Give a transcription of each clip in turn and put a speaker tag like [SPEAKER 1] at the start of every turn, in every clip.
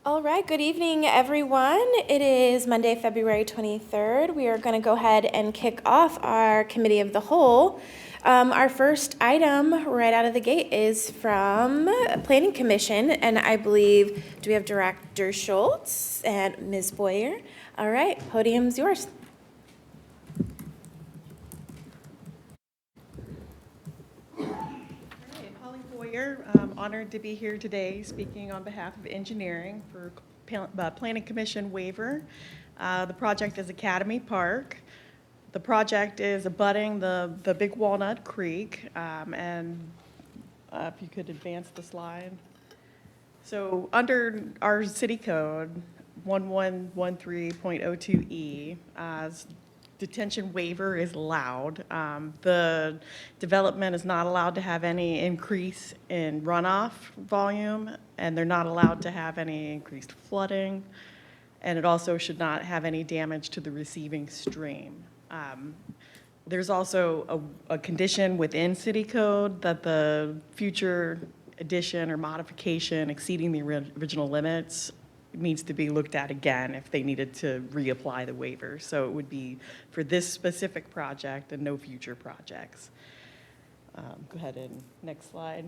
[SPEAKER 1] All right, good evening, everyone. It is Monday, February 23rd. We are going to go ahead and kick off our Committee of the Whole. Our first item right out of the gate is from Planning Commission, and I believe, do we have Director Schultz and Ms. Boyer? All right, podium's yours.
[SPEAKER 2] I'm honored to be here today speaking on behalf of engineering for Planning Commission waiver. The project is Academy Park. The project is abutting the Big Walnut Creek, and if you could advance the slide. So under our city code, 1113.02E, detention waiver is allowed. The development is not allowed to have any increase in runoff volume, and they're not allowed to have any increased flooding, and it also should not have any damage to the receiving stream. There's also a condition within city code that the future addition or modification exceeding the original limits needs to be looked at again if they needed to reapply the waiver. So it would be for this specific project and no future projects. Go ahead and next slide.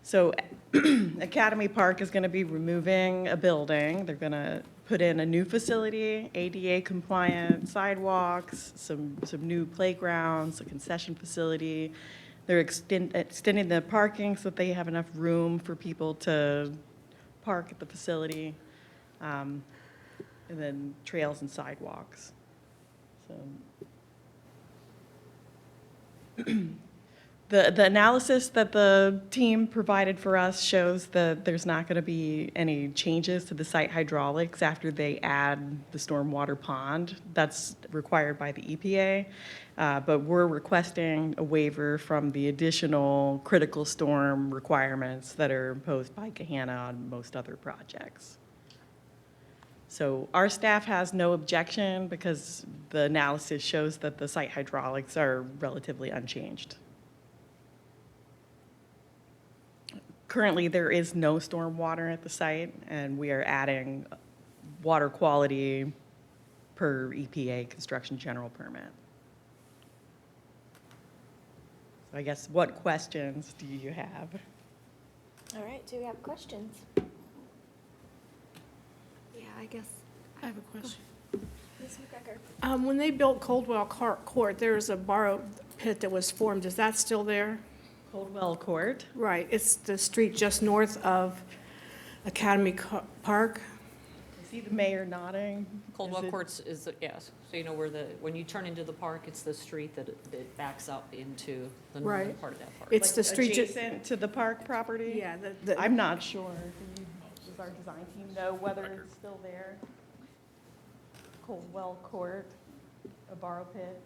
[SPEAKER 2] So Academy Park is going to be removing a building. They're going to put in a new facility, ADA compliant sidewalks, some new playgrounds, a concession facility. They're extending the parking so that they have enough room for people to park at the facility, and then trails and sidewalks. So the analysis that the team provided for us shows that there's not going to be any changes to the site hydraulics after they add the stormwater pond. That's required by the EPA, but we're requesting a waiver from the additional critical storm requirements that are imposed by Gahanna on most other projects. So our staff has no objection because the analysis shows that the site hydraulics are relatively unchanged. Currently, there is no storm water at the site, and we are adding water quality per EPA construction general permit. So I guess, what questions do you have?
[SPEAKER 1] All right, do we have questions?
[SPEAKER 3] Yeah, I guess I have a question.
[SPEAKER 1] Ms. McGregor.
[SPEAKER 3] When they built Coldwell Court, there was a borrow pit that was formed. Is that still there?
[SPEAKER 2] Coldwell Court.
[SPEAKER 3] Right. It's the street just north of Academy Park.
[SPEAKER 2] I see the mayor nodding.
[SPEAKER 4] Coldwell Courts is, yes, so you know where when you turn into the park, it's the street that backs up into the northern
[SPEAKER 3] Right.
[SPEAKER 4] part of that park.
[SPEAKER 3] It's
[SPEAKER 2] Like
[SPEAKER 3] the street
[SPEAKER 2] adjacent to the park property?
[SPEAKER 3] Yeah.
[SPEAKER 2] I'm not sure. Does our design team know whether it's still there? Coldwell Court, a borrow pit?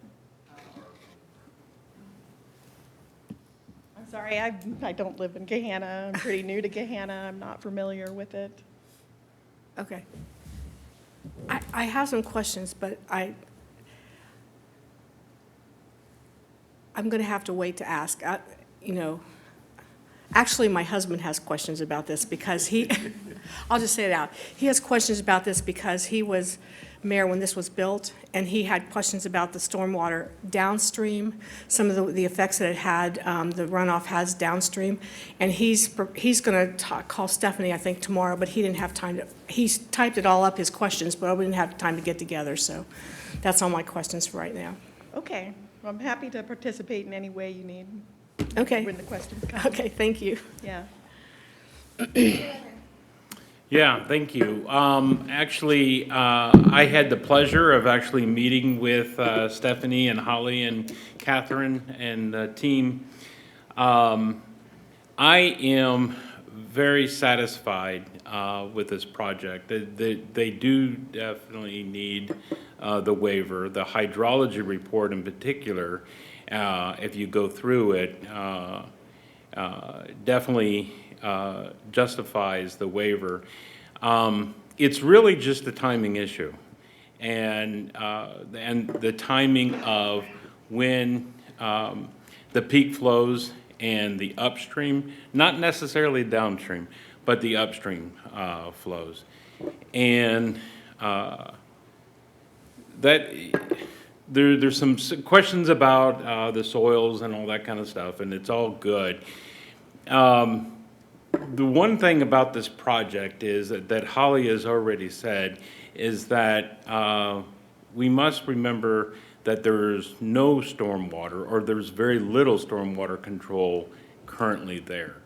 [SPEAKER 2] I'm sorry, I don't live in Gahanna. I'm pretty new to Gahanna. I'm not familiar with it.
[SPEAKER 3] Okay. I have some questions, but I'm going to have to wait to ask. Actually, my husband has questions about this because I'll just say it out. He has questions about this because he was mayor when this was built, and he had questions about the stormwater downstream, some of the effects that it had, the runoff has downstream. And he's going to call Stephanie, I think, tomorrow, but he didn't have time to, he's typed it all up, his questions, but we didn't have time to get together. So that's all my questions for right now.
[SPEAKER 2] Okay, well, I'm happy to participate in any way you need.
[SPEAKER 3] Okay.
[SPEAKER 2] When the questions come.
[SPEAKER 3] Okay, thank you.
[SPEAKER 2] Yeah.
[SPEAKER 5] Yeah, thank you. Actually, I had the pleasure of actually meeting with Stephanie and Holly and Catherine and the team. I am very satisfied with this project. They do definitely need the waiver. The hydrology report in particular, if you go through it, definitely justifies the waiver. It's really just a timing issue, and the timing of when the peak flows and the upstream, not necessarily downstream, but the upstream flows. And there's some questions about the soils and all that kind of stuff, and it's all good. The one thing about this project is that Holly has already said is that we must remember that there's no stormwater, or there's very little stormwater control currently there.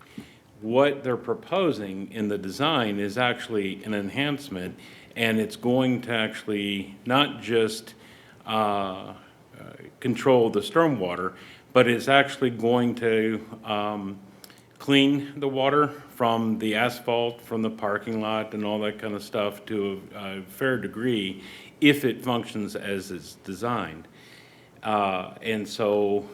[SPEAKER 5] What they're proposing in the design is actually an enhancement, and it's going to actually not just control the stormwater, but it's actually going to clean the water from the asphalt, from the parking lot, and all that kind of stuff to a fair degree if it functions as it's designed. And so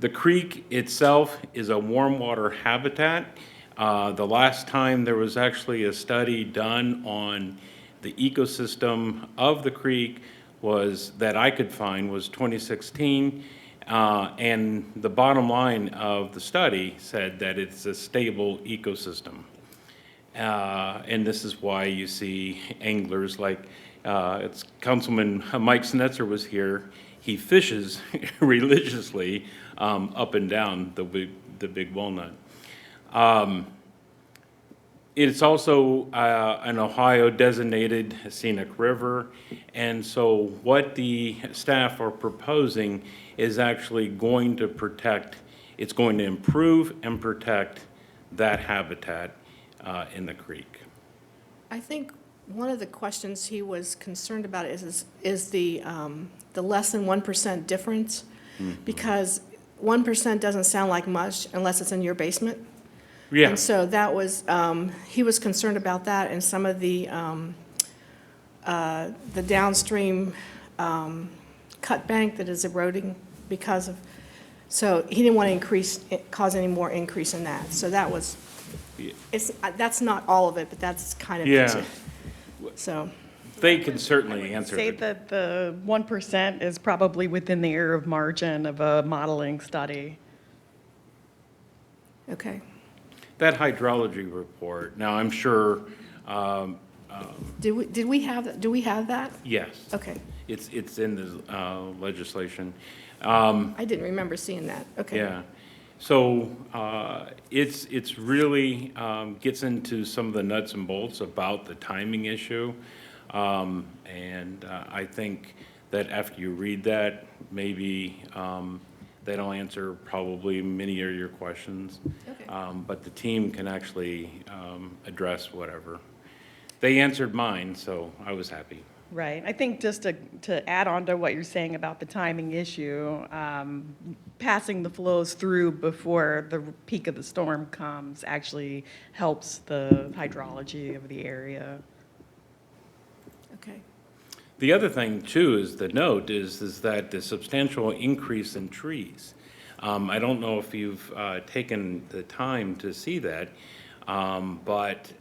[SPEAKER 5] the creek itself is a warm water habitat. The last time there was actually a study done on the ecosystem of the creek was, that I could find, was 2016. And the bottom line of the study said that it's a stable ecosystem. And this is why you see anglers like, it's Councilman Mike Snetzer was here. He fishes religiously up and down the Big Walnut. It's also an Ohio designated scenic river. And so what the staff are proposing is actually going to protect, it's going to improve and protect that habitat in the creek.
[SPEAKER 3] I think one of the questions he was concerned about is the less than 1% difference, because 1% doesn't sound like much unless it's in your basement.
[SPEAKER 5] Yeah.
[SPEAKER 3] And so that was, he was concerned about that, and some of the downstream cut bank that is eroding because of, so he didn't want to cause any more increase in that. So that was, that's not all of it, but that's kind of
[SPEAKER 5] Yeah.
[SPEAKER 3] So.
[SPEAKER 5] They can certainly answer.
[SPEAKER 2] Say that the 1% is probably within the error of margin of a modeling study.
[SPEAKER 3] Okay.
[SPEAKER 5] That hydrology report, now I'm sure,
[SPEAKER 3] Do we have that?
[SPEAKER 5] yes,
[SPEAKER 3] Okay.
[SPEAKER 5] it's in the legislation.
[SPEAKER 3] I didn't remember seeing that. Okay.
[SPEAKER 5] Yeah. So it's really gets into some of the nuts and bolts about the timing issue. And I think that after you read that, maybe that'll answer probably many of your questions.
[SPEAKER 3] Okay.
[SPEAKER 5] But the team can actually address whatever. They answered mine, so I was happy.
[SPEAKER 2] Right. I think just to add on to what you're saying about the timing issue, passing the flows through before the peak of the storm comes actually helps the hydrology of the area.
[SPEAKER 3] Okay.
[SPEAKER 5] The other thing too is the note is that the substantial increase in trees. I don't know if you've taken the time to see that, but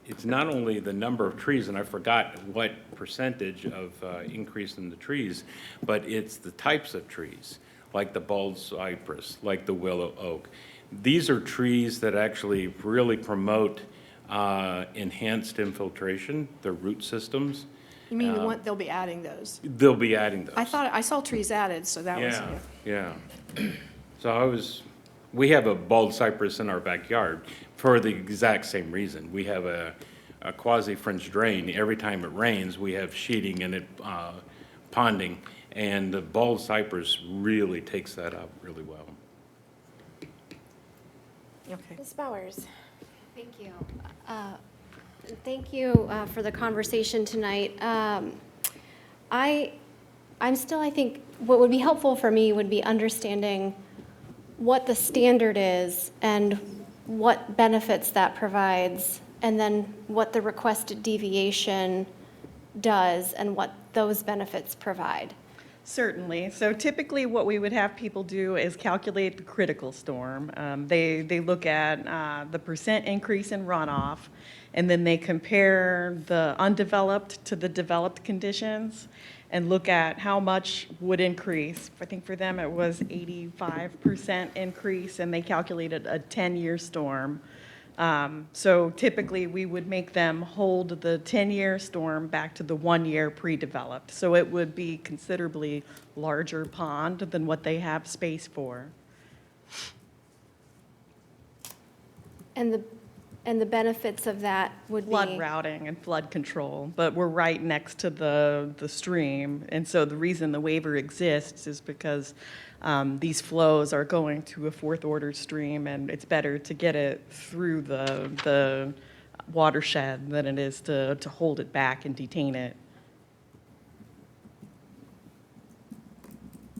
[SPEAKER 5] it's not only the number of trees, and I forgot what percentage of increase in the trees, but it's the types of trees, like the bald cypress, like the willow oak. These are trees that actually really promote enhanced infiltration, the root systems.
[SPEAKER 3] You mean they'll be adding those?
[SPEAKER 5] They'll be adding those.
[SPEAKER 3] I saw trees added, so that was.
[SPEAKER 5] Yeah. So we have a bald cypress in our backyard for the exact same reason. We have a quasi-French drain. Every time it rains, we have sheeting and it ponding, and the bald cypress really takes that up really well.
[SPEAKER 3] Okay.
[SPEAKER 1] Ms. Bowers.
[SPEAKER 6] Thank you. Thank you for the conversation tonight. I'm still, I think, what would be helpful for me would be understanding what the standard is and what benefits that provides, and then what the requested deviation does and what those benefits provide.
[SPEAKER 2] Certainly. So typically what we would have people do is calculate the critical storm. They look at the percent increase in runoff, and then they compare the undeveloped to the developed conditions. and look at how much would increase. I think for them it was 85% increase, and they calculated a 10-year storm. So typically, we would make them hold the 10-year storm back to the 1-year pre-developed. So it would be considerably larger pond than what they have space for.
[SPEAKER 6] And the benefits of that would be?
[SPEAKER 2] Flood routing and flood control, but we're right next to the stream. And so the reason the waiver exists is because these flows are going to a fourth-order stream, and it's better to get it through the watershed than it is to hold it back and detain it.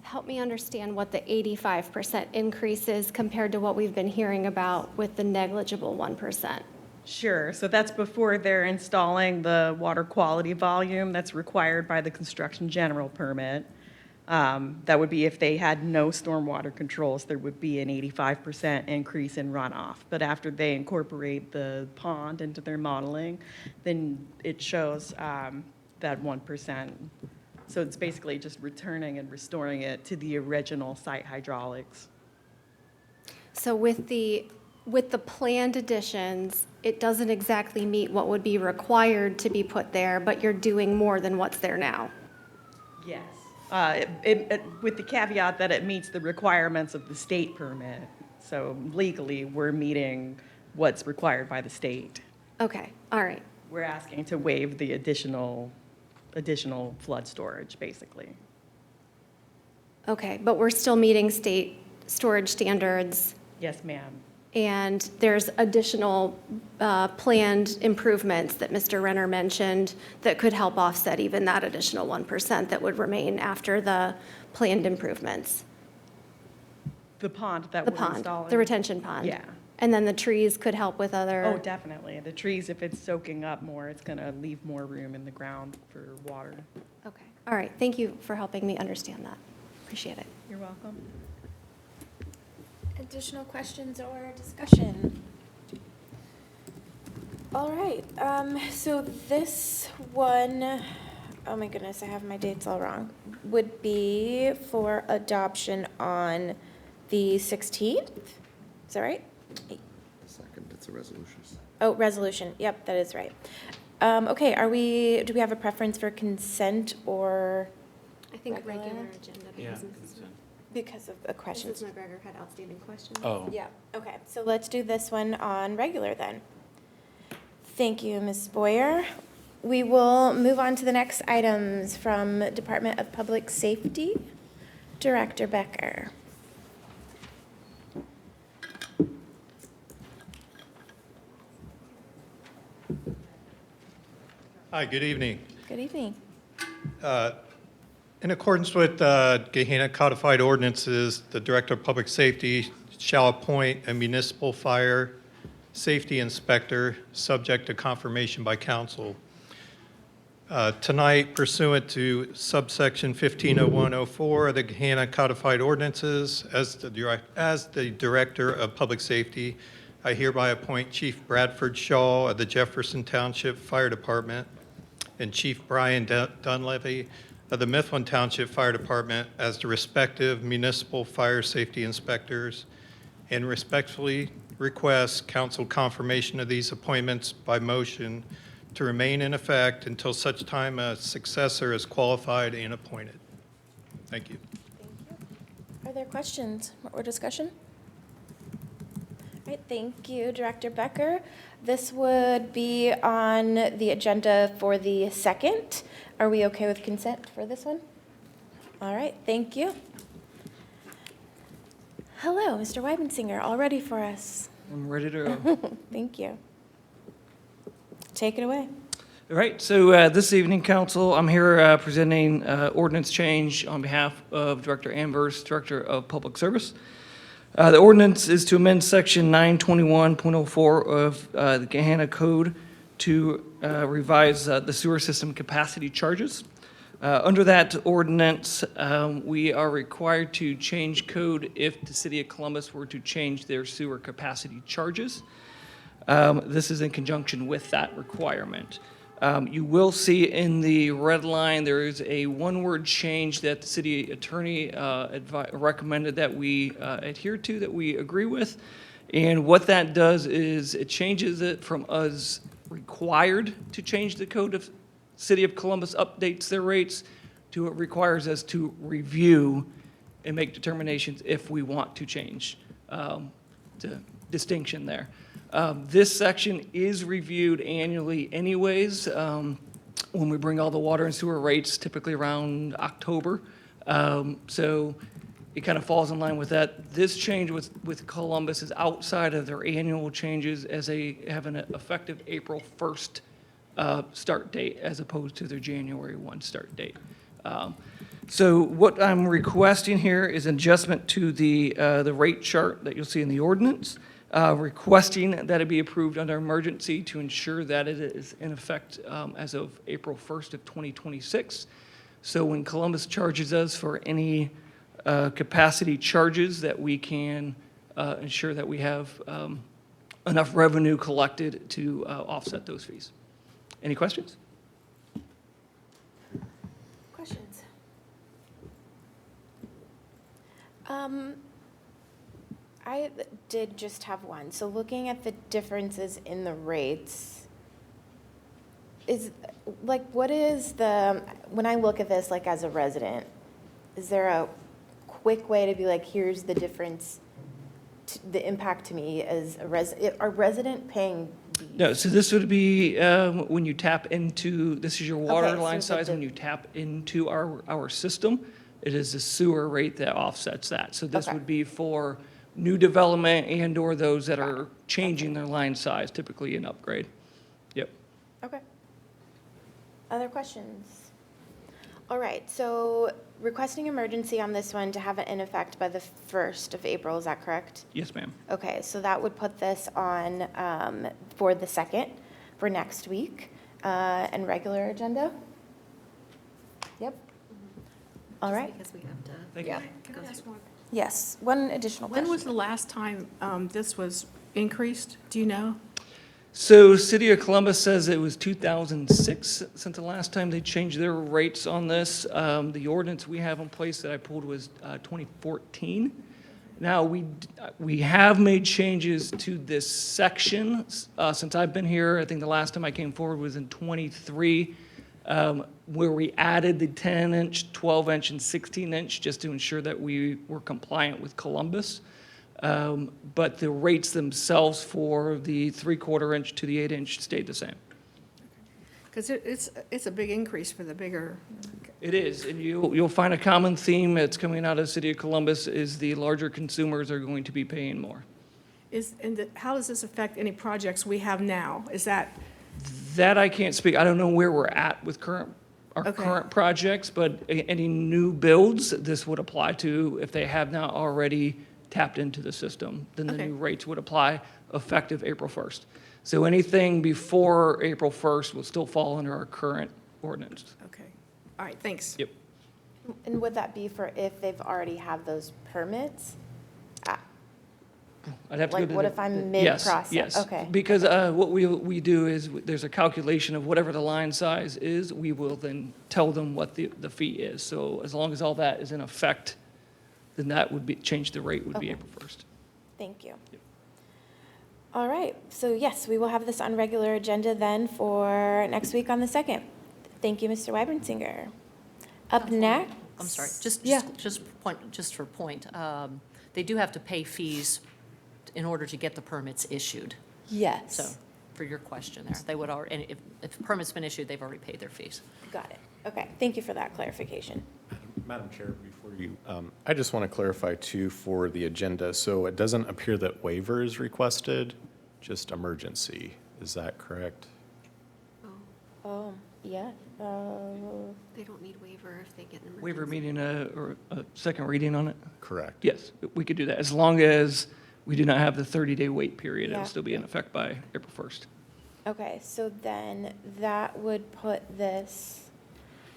[SPEAKER 6] Help me understand what the 85% increase is compared to what we've been hearing about with the negligible 1%.
[SPEAKER 2] Sure, so that's before they're installing the water quality volume that's required by the construction general permit. That would be if they had no stormwater controls, there would be an 85% increase in runoff. But after they incorporate the pond into their modeling, then it shows that 1%. So it's basically just returning and restoring it to the original site hydraulics.
[SPEAKER 6] So with the planned additions, it doesn't exactly meet what would be required to be put there, but you're doing more than what's there now.
[SPEAKER 2] Yes. With the caveat that it meets the requirements of the state permit. So legally, we're meeting what's required by the state.
[SPEAKER 6] Okay, all right.
[SPEAKER 2] We're asking to waive the additional flood storage, basically.
[SPEAKER 6] Okay, but we're still meeting state storage standards,
[SPEAKER 2] Yes, ma'am.
[SPEAKER 6] and there's additional planned improvements that Mr. Renner mentioned that could help offset even that additional 1% that would remain after the planned improvements.
[SPEAKER 2] The pond that
[SPEAKER 6] The
[SPEAKER 2] we're
[SPEAKER 6] pond,
[SPEAKER 2] installing.
[SPEAKER 6] the retention pond.
[SPEAKER 2] Yeah.
[SPEAKER 6] And then the trees could help with other.
[SPEAKER 2] Oh, definitely. The trees, if it's soaking up more, it's going to leave more room in the ground for water.
[SPEAKER 6] Okay, all right, thank you for helping me understand that. Appreciate it.
[SPEAKER 2] You're welcome.
[SPEAKER 1] Additional questions or discussion? All right, so this one, oh my goodness, I have my dates all wrong, would be for adoption on the 16th? Is that right?
[SPEAKER 7] Second, it's a resolution.
[SPEAKER 1] Oh, resolution, yep, that is right. Okay, do we have a preference for consent or
[SPEAKER 6] I think
[SPEAKER 1] Regular?
[SPEAKER 6] regular agenda
[SPEAKER 5] Yeah,
[SPEAKER 6] because
[SPEAKER 1] because of the questions?
[SPEAKER 6] Mrs. McGregor had outstanding questions.
[SPEAKER 5] Oh.
[SPEAKER 1] Yeah, okay, so let's do this one on regular then. Thank you, Ms. Boyer. We will move on to the next items from Department of Public Safety, Director Becker.
[SPEAKER 8] Hi, good evening.
[SPEAKER 1] Good evening.
[SPEAKER 8] In accordance with Gahanna codified ordinances, the Director of Public Safety shall appoint a municipal fire safety inspector subject to confirmation by council. Tonight, pursuant to subsection 150104 of the Gahanna codified ordinances, as the Director of Public Safety, I hereby appoint Chief Bradford Shaw of the Jefferson Township Fire Department and Chief Brian Dunleavy of the Mifflin Township Fire Department as the respective municipal fire safety inspectors, and respectfully request council confirmation of these appointments by motion to remain in effect until such time a successor is qualified and appointed. Thank you.
[SPEAKER 1] Thank you. Are there questions or discussion? All right, thank you, Director Becker. This would be on the agenda for the 2nd. Are we okay with consent for this one? All right, thank you. Hello, Mr. Weibensinger, all ready for us?
[SPEAKER 9] I'm ready to go.
[SPEAKER 1] Thank you. Take it away.
[SPEAKER 9] All right, so this evening, council, I'm here presenting ordinance change on behalf of Director Amber's Director of Public Service. The ordinance is to amend section 921.04 of the Gahanna Code to revise the sewer system capacity charges. Under that ordinance, we are required to change code if the city of Columbus were to change their sewer capacity charges. This is in conjunction with that requirement. You will see in the red line, there is a one-word change that the city attorney recommended that we adhere to, that we agree with. And what that does is it changes it from us required to change the code of City of Columbus updates their rates to it requires us to review and make determinations if we want to change. The distinction there. This section is reviewed annually anyways, when we bring all the water and sewer rates, typically around October. So it kind of falls in line with that. This change with Columbus is outside of their annual changes as they have an effective April 1st start date as opposed to their January 1 start date. So what I'm requesting here is adjustment to the rate chart that you'll see in the ordinance, requesting that it be approved under emergency to ensure that it is in effect as of April 1st of 2026. So when Columbus charges us for any capacity charges, that we can ensure that we have enough revenue collected to offset those fees. Any questions?
[SPEAKER 1] Questions? I did just have one. So looking at the differences in the rates, is, like, what is the, when I look at this, like, as a resident, is there a quick way to be like, here's the difference, the impact to me as a resident? Are resident paying these?
[SPEAKER 9] No, so this would be when you tap into, this is your water
[SPEAKER 1] Okay, so
[SPEAKER 9] line
[SPEAKER 1] it's
[SPEAKER 9] size,
[SPEAKER 1] the-
[SPEAKER 9] when you tap into our system, it is the sewer rate that offsets that. So this
[SPEAKER 1] Okay.
[SPEAKER 9] would be for new development and/or those that are changing their line size, typically an upgrade. Yep.
[SPEAKER 1] Okay. Other questions? All right, so requesting emergency on this one to have it in effect by the 1st of April, is that correct?
[SPEAKER 9] Yes, ma'am.
[SPEAKER 1] Okay, so that would put this on for the 2nd, for next week, and regular agenda? Yep. All right.
[SPEAKER 6] Because we have to.
[SPEAKER 9] Thank you.
[SPEAKER 1] Yeah.
[SPEAKER 3] Can I ask one?
[SPEAKER 1] Yes, one additional
[SPEAKER 3] When
[SPEAKER 1] question.
[SPEAKER 3] was the last time this was increased? Do you know?
[SPEAKER 9] So City of Columbus says it was 2006 since the last time they changed their rates on this. The ordinance we have in place that I pulled was 2014. Now, we have made changes to this section since I've been here. I think the last time I came forward was in '23, where we added the 10-inch, 12-inch, and 16-inch just to ensure that we were compliant with Columbus. But the rates themselves for the 3/4 inch to the 8-inch stayed the same.
[SPEAKER 3] Because it's a big increase for the bigger.
[SPEAKER 9] It is, and you'll find a common theme that's coming out of the City of Columbus is the larger consumers are going to be paying more.
[SPEAKER 3] How does this affect any projects we have now? Is that,
[SPEAKER 9] That I can't speak, I don't know where we're at with our
[SPEAKER 3] Okay.
[SPEAKER 9] current projects, but any new builds, this would apply to if they have not already tapped into the system, then the
[SPEAKER 3] Okay.
[SPEAKER 9] new rates would apply effective April 1st. So anything before April 1st will still fall under our current ordinance.
[SPEAKER 3] okay. All right, thanks.
[SPEAKER 9] Yep.
[SPEAKER 1] And would that be for if they've already have those permits?
[SPEAKER 9] I'd have to go
[SPEAKER 1] Like,
[SPEAKER 9] to
[SPEAKER 1] what
[SPEAKER 9] the-
[SPEAKER 1] if I'm
[SPEAKER 9] yes,
[SPEAKER 1] mid-process?
[SPEAKER 9] Yes,
[SPEAKER 1] Okay.
[SPEAKER 9] because what we do is, there's a calculation of whatever the line size is, we will then tell them what the fee is. So as long as all that is in effect, then that would be, change the rate would be
[SPEAKER 1] Okay.
[SPEAKER 9] April 1st.
[SPEAKER 1] Thank you. All right, so yes, we will have this on regular agenda then for next week on the 2nd. Thank you, Mr. Weibensinger. Up next.
[SPEAKER 4] I'm sorry,
[SPEAKER 1] Yeah.
[SPEAKER 4] just for point, they do have to pay fees in order to get the permits issued.
[SPEAKER 1] Yes.
[SPEAKER 4] So, for your question there, they would already, and if the permit's been issued, they've already paid their fees.
[SPEAKER 1] Got it. Okay, thank you for that clarification.
[SPEAKER 10] Madam Chair, before you, I just want to clarify too for the agenda. So it doesn't appear that waiver is requested, just emergency. Is that correct?
[SPEAKER 1] Oh, yeah.
[SPEAKER 6] They don't need waiver if they get an emergency.
[SPEAKER 9] Waiver meaning or a second reading on it?
[SPEAKER 10] Correct.
[SPEAKER 9] Yes, we could do that, as long as we do not have the 30-day wait period.
[SPEAKER 1] Yeah.
[SPEAKER 9] It'll still be in effect by April 1st.
[SPEAKER 1] Okay, so then that would put this,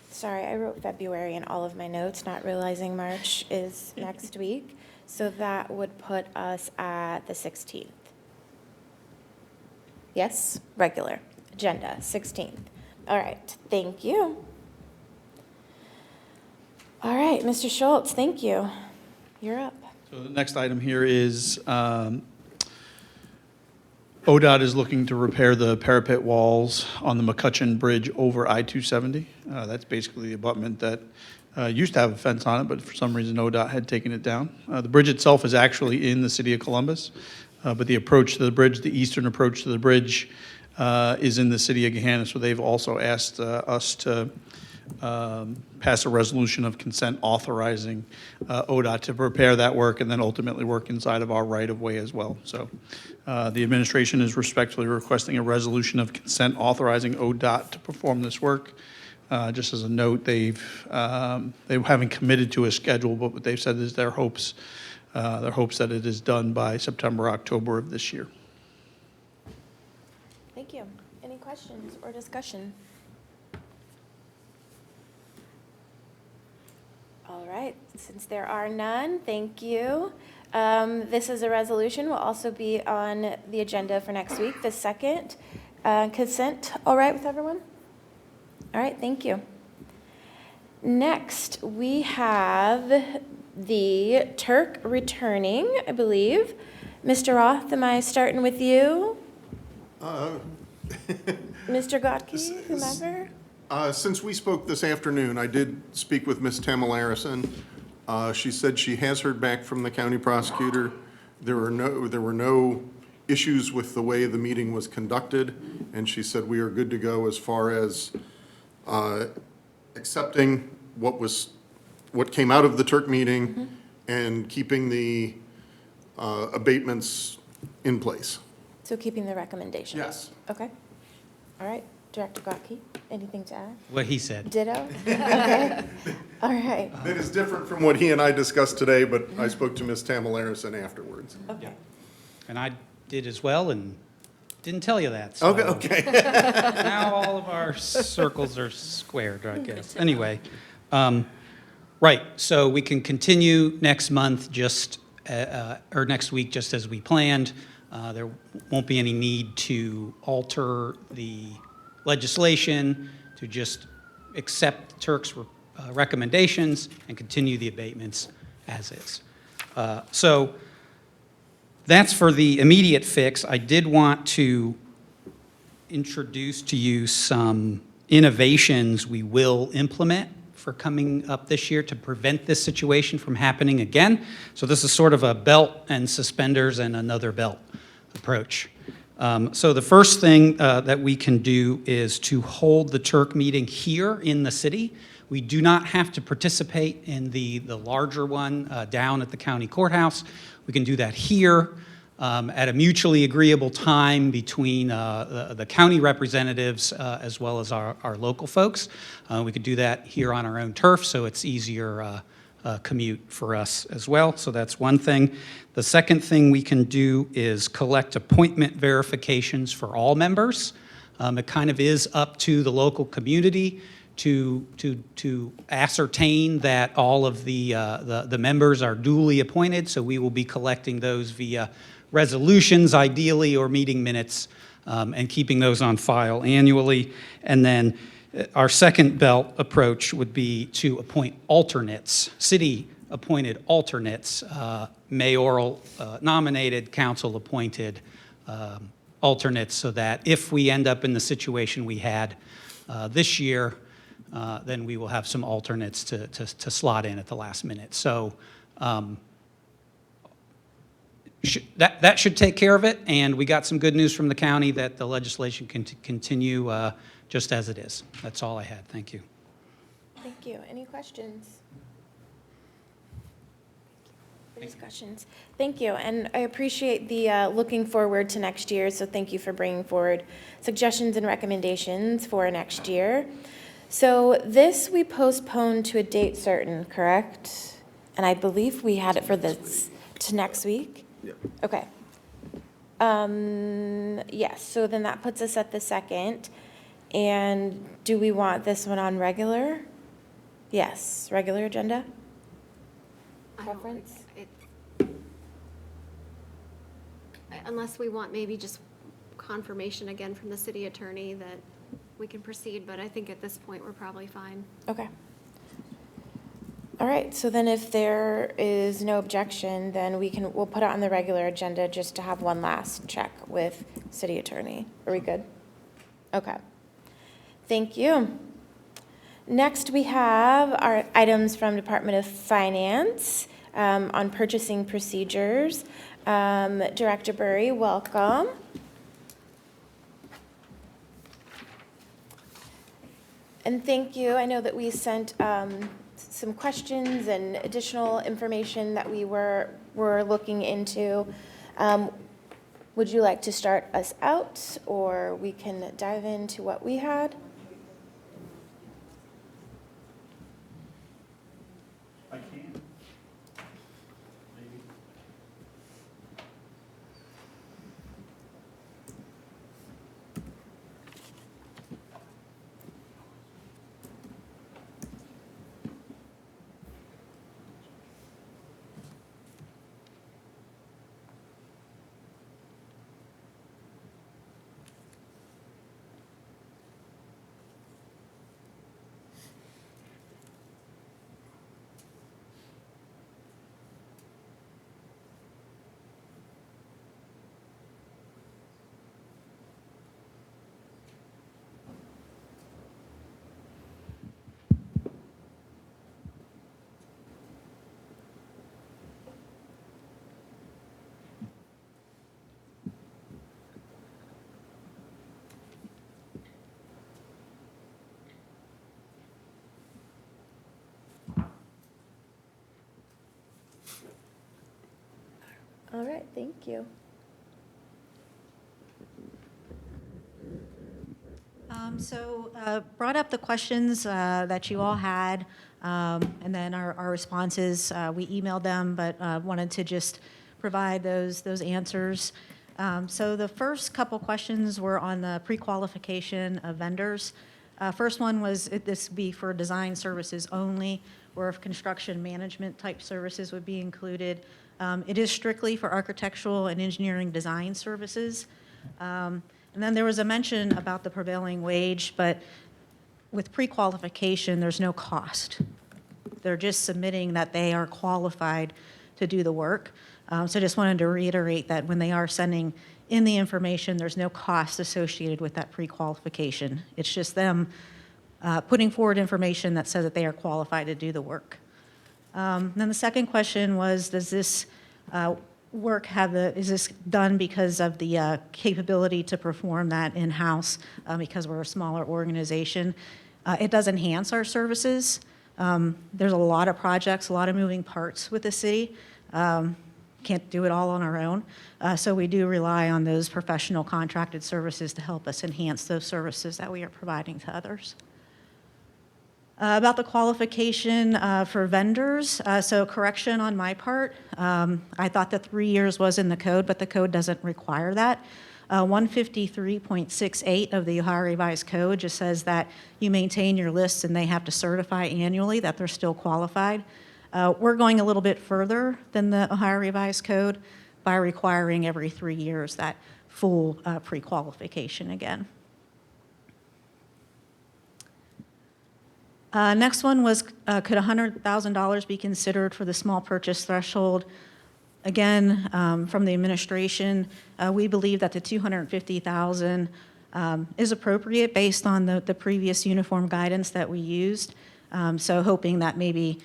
[SPEAKER 1] sorry, I wrote February in all of my notes, not realizing March is next week. So that would put us at the 16th. Yes, regular agenda, 16th. All right, thank you. All right, Mr. Schultz, thank you. You're up.
[SPEAKER 11] So the next item here is ODOT is looking to repair the parapet walls on the McCutcheon Bridge over I-270. That's basically the abutment that used to have a fence on it, but for some reason ODOT had taken it down. The bridge itself is actually in the city of Columbus, but the approach to the bridge, the eastern approach to the bridge, is in the city of Gahanna. So they've also asked us to pass a resolution of consent authorizing ODOT to prepare that work and then ultimately work inside of our right-of-way as well. So the administration is respectfully requesting a resolution of consent authorizing ODOT to perform this work. Just as a note, they haven't committed to a schedule, but what they've said is their hopes that it is done by September, October of this year.
[SPEAKER 1] Thank you. Any questions or discussion? All right, since there are none, thank you. This is a resolution, will also be on the agenda for next week, the second. Consent, all right with everyone? All right, thank you. Next, we have the Turk returning, I believe. Mr. Roth, am I starting with you? Mr. Gotke, whomever?
[SPEAKER 7] Since we spoke this afternoon, I did speak with Ms. Tamilarison. She said she has heard back from the county prosecutor. There were no issues with the way the meeting was conducted, and she said we are good to go as far as accepting what came out of the Turk meeting and keeping the abatements in place.
[SPEAKER 1] So keeping the recommendations?
[SPEAKER 7] Yes.
[SPEAKER 1] Okay. All right. Director Gotke, anything to add?
[SPEAKER 12] What he said.
[SPEAKER 1] Ditto? Okay. All right.
[SPEAKER 7] That is different from what he and I discussed today, but I spoke to Ms. Tamilarison afterwards.
[SPEAKER 1] Okay.
[SPEAKER 12] And I did as well and didn't tell you that. So
[SPEAKER 7] Okay.
[SPEAKER 12] now all of our circles are squared, I guess. Anyway, right, so we can continue next month or next week just as we planned. There won't be any need to alter the legislation, to just accept Turk's recommendations and continue the abatements as is. So that's for the immediate fix. I did want to introduce to you some innovations we will implement for coming up this year to prevent this situation from happening again. So this is sort of a belt and suspenders and another belt approach. So the first thing that we can do is to hold the Turk meeting here in the city. We do not have to participate in the larger one down at the county courthouse. We can do that here at a mutually agreeable time between the county representatives as well as our local folks. We could do that here on our own turf, so it's easier commute for us as well. So that's one thing. The second thing we can do is collect appointment verifications for all members. It kind of is up to the local community to ascertain that all of the members are duly appointed. So we will be collecting those via resolutions, ideally, or meeting minutes, and keeping those on file annually. And then our second belt approach would be to appoint alternates, city-appointed alternates, mayoral nominated, council-appointed alternates, so that if we end up in the situation we had this year, then we will have some alternates to slot in at the last minute. So that should take care of it, and we got some good news from the county that the legislation can continue just as it is. That's all I had. Thank you.
[SPEAKER 1] Thank you. Any questions? Or discussions? Thank you, and I appreciate the looking forward to next year, so thank you for bringing forward suggestions and recommendations for next year. So this we postponed to a date certain, correct? And I believe we had it for this, to next week?
[SPEAKER 7] Yep.
[SPEAKER 1] Okay. Yes, so then that puts us at the second. And do we want this one on regular? Yes, regular agenda? Preference?
[SPEAKER 6] Unless we want maybe just confirmation again from the city attorney that we can proceed, but I think at this point, we're probably fine.
[SPEAKER 1] Okay. All right, so then if there is no objection, then we'll put it on the regular agenda just to have one last check with city attorney. Are we good? Okay. Thank you. Next, we have our items from Department of Finance on purchasing procedures. Director Burry, welcome. And thank you. I know that we sent some questions and additional information that we were looking into. Would you like to start us out, or we can dive into what we had?
[SPEAKER 11] I can. Maybe.
[SPEAKER 1] All right, thank you.
[SPEAKER 13] Brought up the questions that you all had, and then our responses. We emailed them, but wanted to just provide those answers. So the first couple questions were on the pre-qualification of vendors. First one was, this be for design services only, or if construction management type services would be included. It is strictly for architectural and engineering design services. And then there was a mention about the prevailing wage, but with pre-qualification, there's no cost. They're just submitting that they are qualified to do the work. So I just wanted to reiterate that when they are sending in the information, there's no cost associated with that pre-qualification. It's just them putting forward information that says that they are qualified to do the work. Then the second question was, does this work is this done because of the capability to perform that in-house because we're a smaller organization? It does enhance our services. There's a lot of projects, a lot of moving parts with the city. Can't do it all on our own. So we do rely on those professional contracted services to help us enhance those services that we are providing to others. About the qualification for vendors, so correction on my part. I thought that 3 years was in the code, but the code doesn't require that. 153.68 of the Ohio Revised Code just says that you maintain your lists and they have to certify annually that they're still qualified. We're going a little bit further than the Ohio Revised Code by requiring every 3 years that full pre-qualification again. Next one was, could $100,000 be considered for the small purchase threshold? Again, from the administration, we believe that the $250,000 is appropriate based on the previous uniform guidance that we used. So hoping that maybe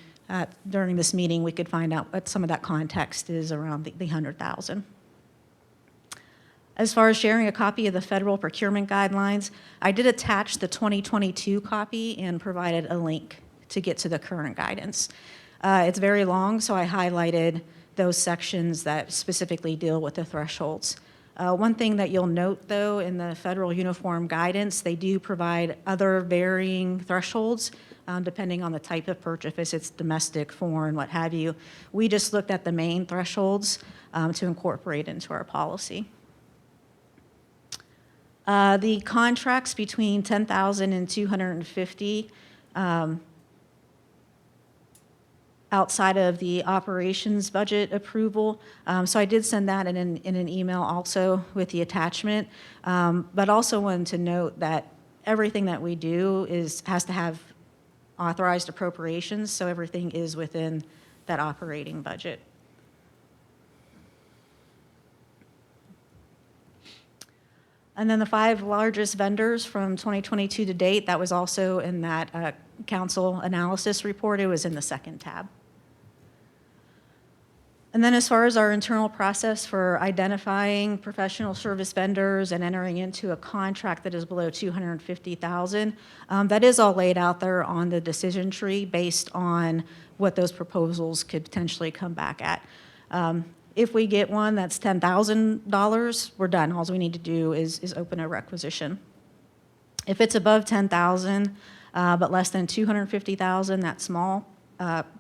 [SPEAKER 13] during this meeting we could find out what some of that context is around the $100,000. As far as sharing a copy of the federal procurement guidelines, I did attach the 2022 copy and provided a link to get to the current guidance. It's very long, so I highlighted those sections that specifically deal with the thresholds. One thing that you'll note, though, in the federal uniform guidance, they do provide other varying thresholds depending on the type of purchase, if it's domestic, foreign, what have you. We just looked at the main thresholds to incorporate into our policy. The contracts between 10,000 and 250 outside of the operations budget approval. So I did send that in an email also with the attachment, but also wanted to note that everything that we do has to have authorized appropriations, so everything is within that operating budget. And then the 5 largest vendors from 2022 to date, that was also in that council analysis report. It was in the second tab. And then as far as our internal process for identifying professional service vendors and entering into a contract that is below $250,000, that is all laid out there on the decision tree based on what those proposals could potentially come back at. If we get one that's $10,000, we're done. All we need to do is open a requisition. If it's above $10,000, but less than $250,000, that small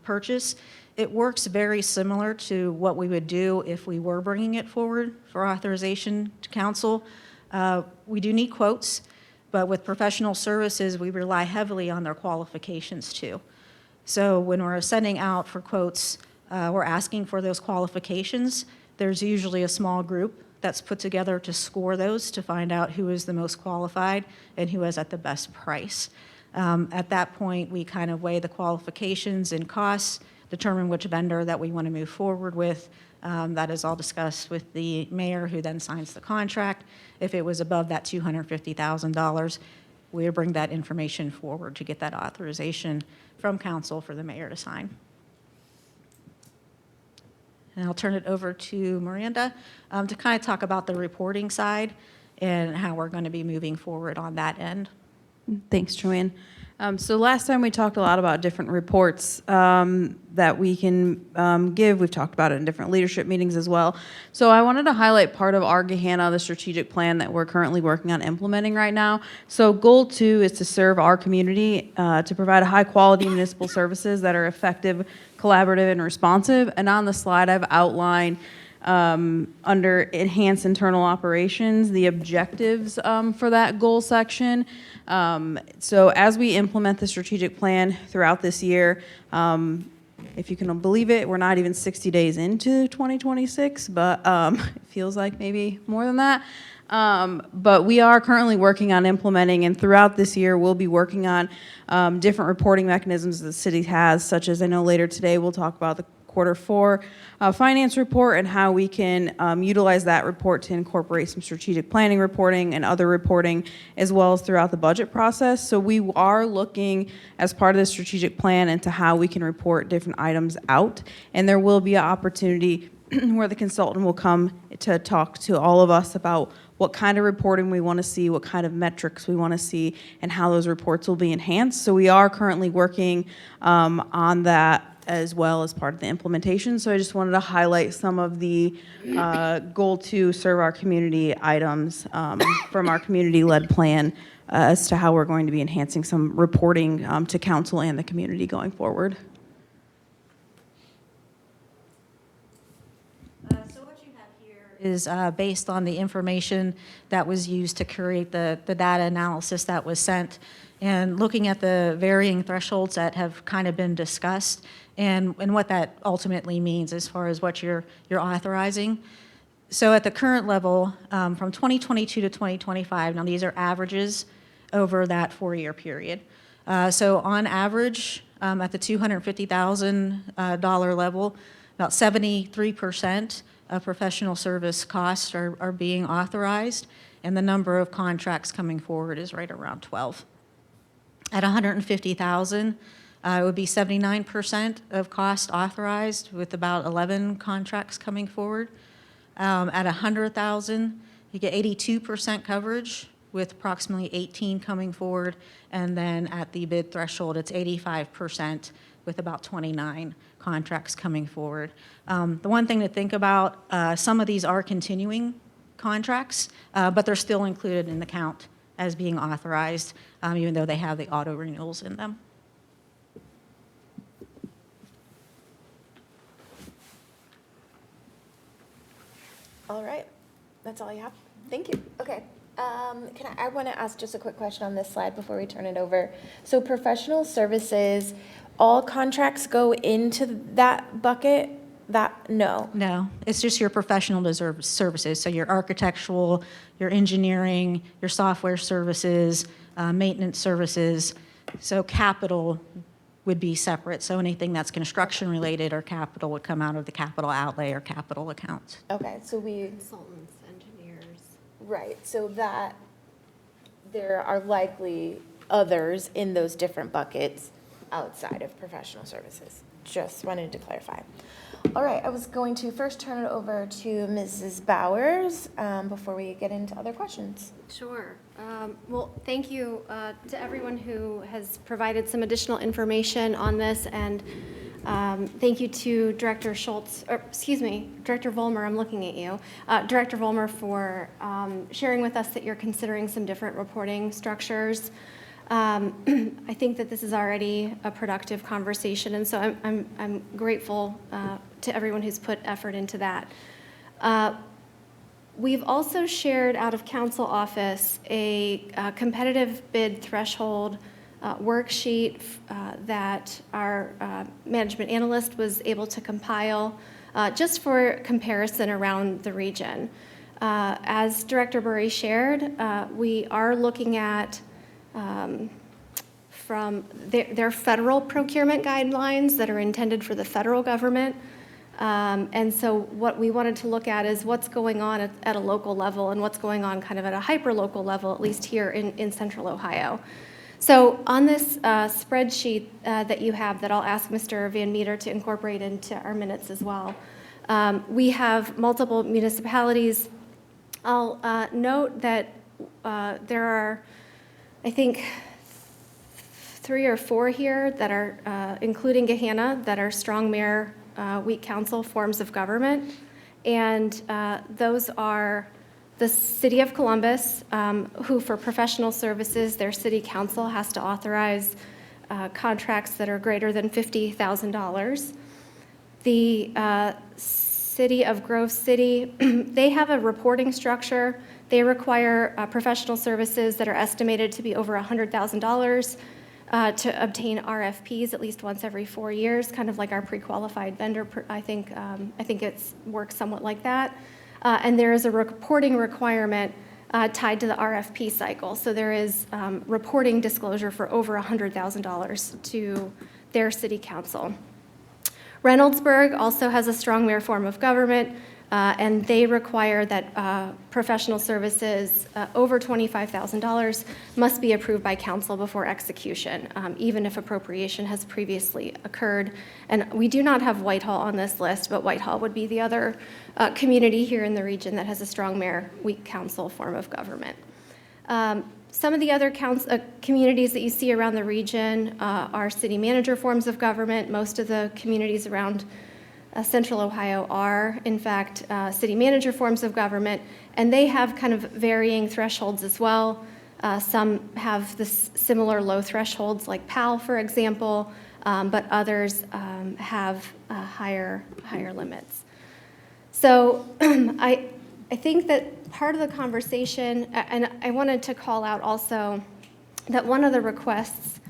[SPEAKER 13] purchase, it works very similar to what we would do if we were bringing it forward for authorization to council. We do need quotes, but with professional services, we rely heavily on their qualifications too. So when we're sending out for quotes, we're asking for those qualifications. There's usually a small group that's put together to score those to find out who is the most qualified and who is at the best price. At that point, we kind of weigh the qualifications and costs, determine which vendor that we want to move forward with. That is all discussed with the mayor, who then signs the contract. If it was above that $250,000, we would bring that information forward to get that authorization from council for the mayor to sign. And I'll turn it over to Miranda to kind of talk about the reporting side and how we're going to be moving forward on that end.
[SPEAKER 14] Thanks, Joanne. So last time we talked a lot about different reports that we can give. We've talked about it in different leadership meetings as well. So I wanted to highlight part of our Gahanna, the strategic plan that we're currently working on implementing right now. So goal 2 is to serve our community, to provide high quality municipal services that are effective, collaborative, and responsive. And on the slide, I've outlined under enhanced internal operations, the objectives for that goal section. So as we implement the strategic plan throughout this year, if you can believe it, we're not even 60 days into 2026, but it feels like maybe more than that. But we are currently working on implementing, and throughout this year, we'll be working on different reporting mechanisms the city has, such as I know later today we'll talk about the Q4 finance report and how we can utilize that report to incorporate some strategic planning reporting and other reporting, as well as throughout the budget process. So we are looking as part of the strategic plan into how we can report different items out, and there will be an opportunity where the consultant will come to talk to all of us about what kind of reporting we want to see, what kind of metrics we want to see, and how those reports will be enhanced. So we are currently working on that as well as part of the implementation. So I just wanted to highlight some of the goal to serve our community items from our community-led plan as to how we're going to be enhancing some reporting to council and the community going forward.
[SPEAKER 13] So what you have here is based on the information that was used to create the data analysis that was sent, and looking at the varying thresholds that have kind of been discussed, and what that ultimately means as far as what you're authorizing. So at the current level, from 2022 to 2025, now these are averages over that 4-year period. So on average, at the $250,000 level, about 73% of professional service costs are being authorized, and the number of contracts coming forward is right around 12. At $150,000, it would be 79% of cost authorized, with about 11 contracts coming forward. At $100,000, you get 82% coverage, with approximately 18 coming forward. And then at the bid threshold, it's 85%, with about 29 contracts coming forward. The one thing to think about, some of these are continuing contracts, but they're still included in the count as being authorized, even though they have the auto renewals in them.
[SPEAKER 1] All right, that's all you have. Thank you. Okay. I want to ask just a quick question on this slide before we turn it over. So professional services, all contracts go into that bucket That, no.
[SPEAKER 13] No, it's just your professional services, so your architectural, your engineering, your software services, maintenance services. So capital would be separate, so anything that's construction-related or capital would come out of the capital outlay or capital accounts.
[SPEAKER 1] Okay, so we,
[SPEAKER 6] Consultants, engineers.
[SPEAKER 1] right, so that there are likely others in those different buckets outside of professional services. Just wanted to clarify. All right, I was going to first turn it over to Mrs. Bowers before we get into other questions.
[SPEAKER 6] Sure. Well, thank you to everyone who has provided some additional information on this, and thank you to Director Schultz, or excuse me, Director Vollmer, I'm looking at you. Director Vollmer for sharing with us that you're considering some different reporting structures. I think that this is already a productive conversation, and so I'm grateful to everyone who's put effort into that. We've also shared out of council office a competitive bid threshold worksheet that our management analyst was able to compile just for comparison around the region. As Director Burry shared, we are looking at from their federal procurement guidelines that are intended for the federal government. And so what we wanted to look at is what's going on at a local level and what's going on kind of at a hyper-local level, at least here in central Ohio. So on this spreadsheet that you have that I'll ask Mr. Van Meter to incorporate into our minutes as well, we have multiple municipalities. I'll note that there are, I think, 3 or 4 here that are, including Gahanna, that are strong mayor, weak council forms of government. And those are the City of Columbus, who for professional services, their city council has to authorize contracts that are greater than $50,000. The City of Grove City, they have a reporting structure. They require professional services that are estimated to be over $100,000 to obtain RFPs at least once every 4 years, kind of like our pre-qualified vendor. I think it works somewhat like that. And there is a reporting requirement tied to the RFP cycle. So there is reporting disclosure for over $100,000 to their city council. Reynoldsburg also has a strong mayor form of government, and they require that professional services over $25,000 must be approved by council before execution, even if appropriation has previously occurred. And we do not have Whitehall on this list, but Whitehall would be the other community here in the region that has a strong mayor, weak council form of government. Some of the other communities that you see around the region are city manager forms of government. Most of the communities around Central Ohio are, in fact, city manager forms of government, and they have kind of varying thresholds as well. Some have this similar low thresholds, like PAL, for example, but others have higher limits. So I think that part of the conversation, and I wanted to call out also that one of the requests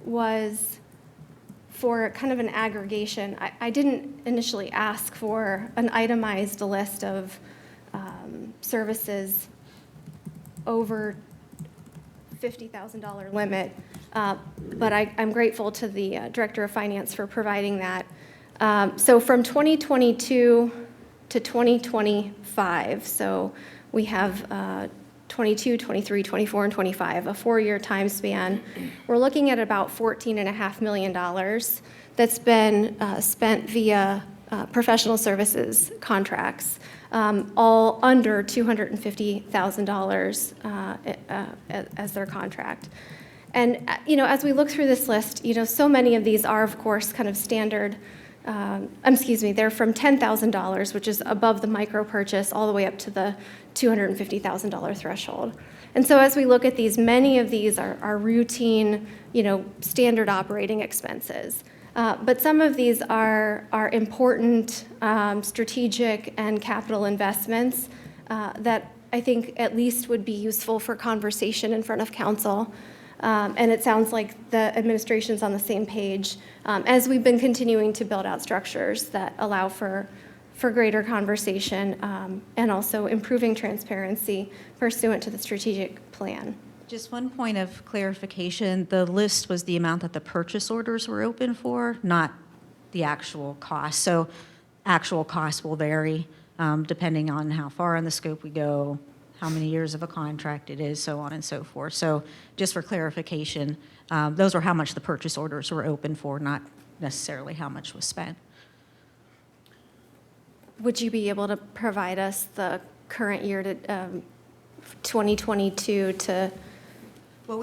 [SPEAKER 6] was for kind of an aggregation. I didn't initially ask for an itemized list of services over $50,000 limit, but I'm grateful to the Director of Finance for providing that. So from 2022 to 2025, so we have 22, 23, 24, and 25, a 4-year time span. We're looking at about $14.5 million that's been spent via professional services contracts, all under $250,000 as their contract. And, as we look through this list, so many of these are, of course, kind of standard. They're from $10,000, which is above the micro purchase, all the way up to the $250,000 threshold. And so as we look at these, many of these are routine, standard operating expenses. But some of these are important strategic and capital investments that I think at least would be useful for conversation in front of council. And it sounds like the administration's on the same page as we've been continuing to build out structures that allow for greater conversation and also improving transparency pursuant to the strategic plan.
[SPEAKER 13] Just one point of clarification, the list was the amount that the purchase orders were open for, not the actual cost. So actual costs will vary depending on how far in the scope we go, how many years of a contract it is, so on and so forth. So just for clarification, those were how much the purchase orders were open for, not necessarily how much was spent.
[SPEAKER 6] Would you be able to provide us the current year to 2022 to
[SPEAKER 13] Well,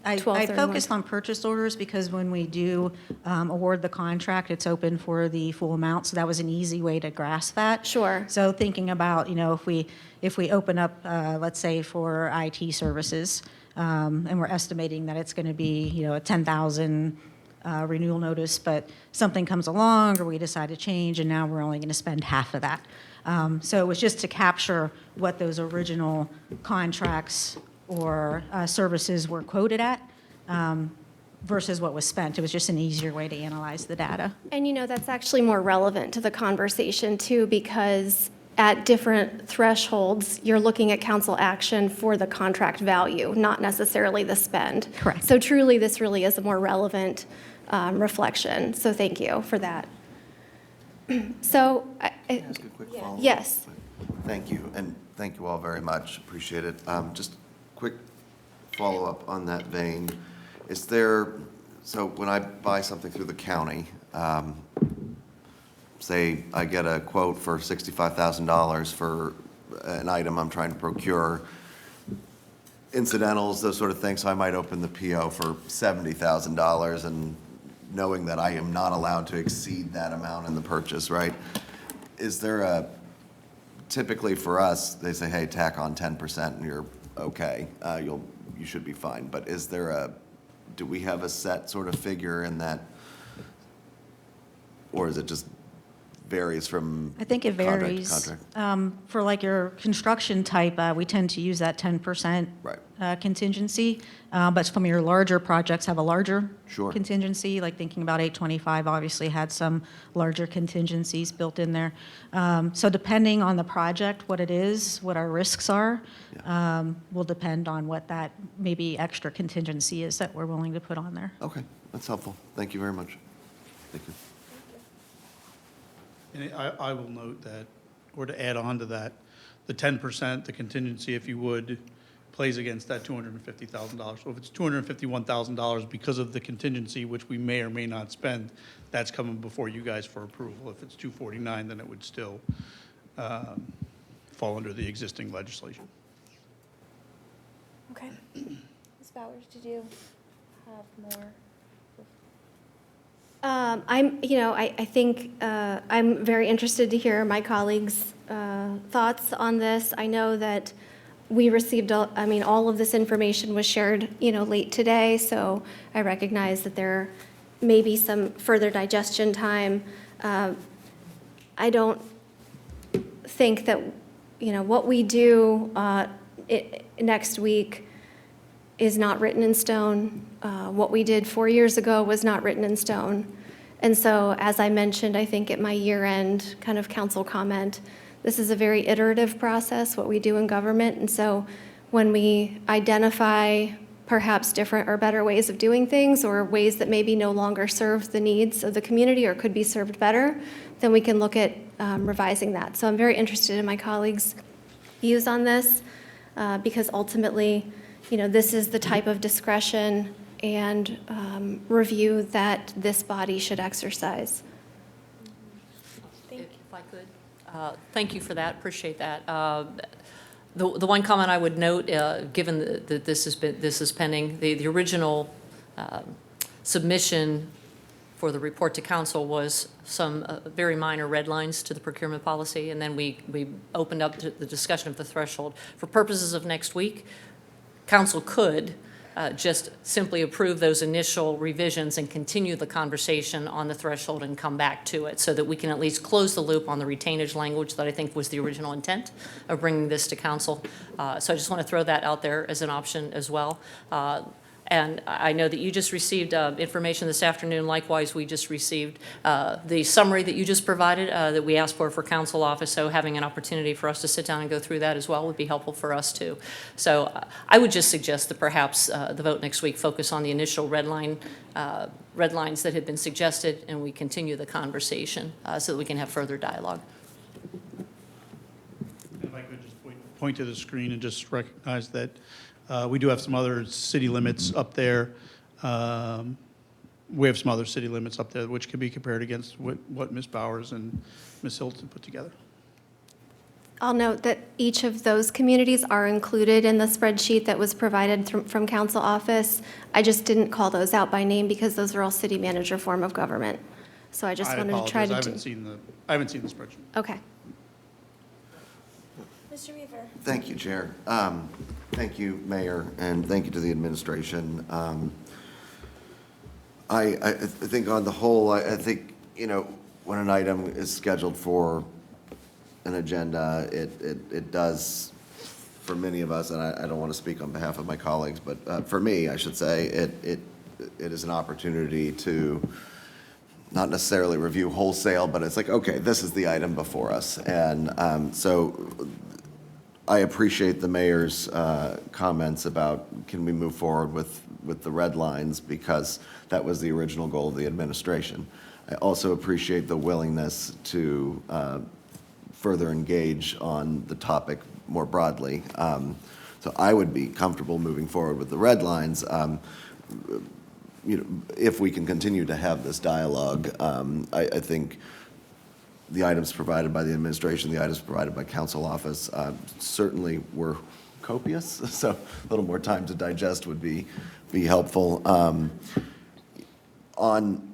[SPEAKER 13] I
[SPEAKER 6] 12/31.
[SPEAKER 13] focused on purchase orders because when we do award the contract, it's open for the full amount, so that was an easy way to grasp that.
[SPEAKER 6] Sure.
[SPEAKER 13] So thinking about, if we open up, let's say for IT services, and we're estimating that it's going to be, a 10,000 renewal notice, but something comes along or we decide to change and now we're only going to spend half of that. So it was just to capture what those original contracts or services were quoted at versus what was spent. It was just an easier way to analyze the data.
[SPEAKER 6] And that's actually more relevant to the conversation too, because at different thresholds, you're looking at council action for the contract value, not necessarily the spend.
[SPEAKER 13] Correct.
[SPEAKER 6] So truly, this really is a more relevant reflection. So thank you for that. So,
[SPEAKER 15] Ask a quick follow-up?
[SPEAKER 6] yes.
[SPEAKER 15] Thank you, and thank you all very much, appreciate it. Just quick follow-up on that vein. So when I buy something through the county, say I get a quote for $65,000 for an item I'm trying to procure, incidentals, those sort of things, so I might open the PO for $70,000 and knowing that I am not allowed to exceed that amount in the purchase, right? Is there typically for us, they say, hey, tack on 10% and you're okay, you should be fine, but do we have a set sort of figure in that, or is it just varies from
[SPEAKER 13] I think it
[SPEAKER 15] contract to
[SPEAKER 13] varies.
[SPEAKER 15] contract?
[SPEAKER 13] For like your construction type, we tend to use that 10%
[SPEAKER 15] Right.
[SPEAKER 13] contingency. But some of your larger projects have a larger
[SPEAKER 15] Sure.
[SPEAKER 13] contingency, like thinking about 825 obviously had some larger contingencies built in there. So depending on the project, what it is, what our risks are, will depend on what that maybe extra contingency is that we're willing to put on there.
[SPEAKER 15] Okay, that's helpful. Thank you very much. Thank you.
[SPEAKER 11] And I will note that, or to add on to that, the 10%, the contingency, if you would, plays against that $250,000. So if it's $251,000 because of the contingency, which we may or may not spend, that's coming before you guys for approval. If it's $249, then it would still fall under the existing legislation.
[SPEAKER 6] Okay. Ms. Bowers, did you have more? I think I'm very interested to hear my colleagues' thoughts on this. I know that we received, all of this information was shared, late today, so I recognize that there may be some further digestion time. I don't think that, what we do next week is not written in stone. What we did 4 years ago was not written in stone. And so, as I mentioned, I think at my year-end kind of council comment, this is a very iterative process, what we do in government. And so when we identify perhaps different or better ways of doing things or ways that maybe no longer serve the needs of the community or could be served better, then we can look at revising that. So I'm very interested in my colleagues' views on this because ultimately, this is the type of discretion and review that this body should exercise.
[SPEAKER 4] If I could, thank you for that, appreciate that. The one comment I would note, given that this is pending, the original submission for the report to council was some very minor red lines to the procurement policy, and then we opened up to the discussion of the threshold. For purposes of next week, council could just simply approve those initial revisions and continue the conversation on the threshold and come back to it so that we can at least close the loop on the retainage language that I think was the original intent of bringing this to council. So I just want to throw that out there as an option as well. And I know that you just received information this afternoon. Likewise, we just received the summary that you just provided that we asked for council office. So having an opportunity for us to sit down and go through that as well would be helpful for us too. So I would just suggest that perhaps the vote next week focus on the initial red lines that had been suggested, and we continue the conversation so that we can have further dialogue.
[SPEAKER 11] If I could just point to the screen and just recognize that we do have some other city limits up there. We have some other city limits up there which can be compared against what Ms. Bowers and Ms. Hilton put together.
[SPEAKER 6] I'll note that each of those communities are included in the spreadsheet that was provided from council office. I just didn't call those out by name because those are all city manager form of government. So I just wanted to try to
[SPEAKER 11] I haven't seen the spreadsheet.
[SPEAKER 6] Okay.
[SPEAKER 1] Mr. Weaver.
[SPEAKER 15] Thank you, Chair. Thank you, Mayor, and thank you to the administration. I think on the whole, I think, when an item is scheduled for an agenda, it does, for many of us, and I don't want to speak on behalf of my colleagues, but for me, I should say, it is an opportunity to not necessarily review wholesale, but it's like, okay, this is the item before us. And so I appreciate the mayor's comments about can we move forward with the red lines, because that was the original goal of the administration. I also appreciate the willingness to further engage on the topic more broadly. So I would be comfortable moving forward with the red lines, if we can continue to have this dialogue. I think the items provided by the administration, the items provided by council office certainly were copious, so a little more time to digest would be helpful. On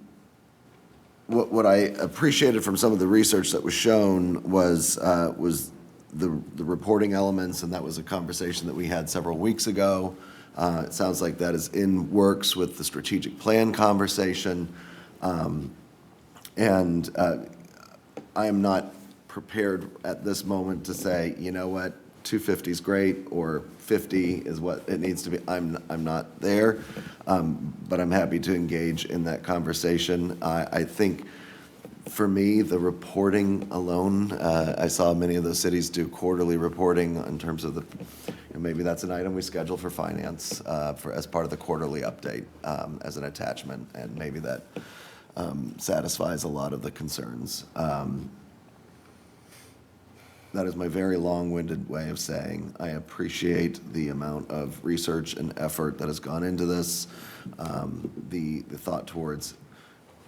[SPEAKER 15] what I appreciated from some of the research that was shown was the reporting elements, and that was a conversation that we had several weeks ago. It sounds like that is in works with the strategic plan conversation. And I am not prepared at this moment to say, you know what, 250 is great, or 50 is what it needs to be. I'm not there, but I'm happy to engage in that conversation. I think for me, the reporting alone, I saw many of those cities do quarterly reporting in terms of and maybe that's an item we schedule for finance as part of the quarterly update as an attachment, and maybe that satisfies a lot of the concerns. That is my very long-winded way of saying I appreciate the amount of research and effort that has gone into this, the thought towards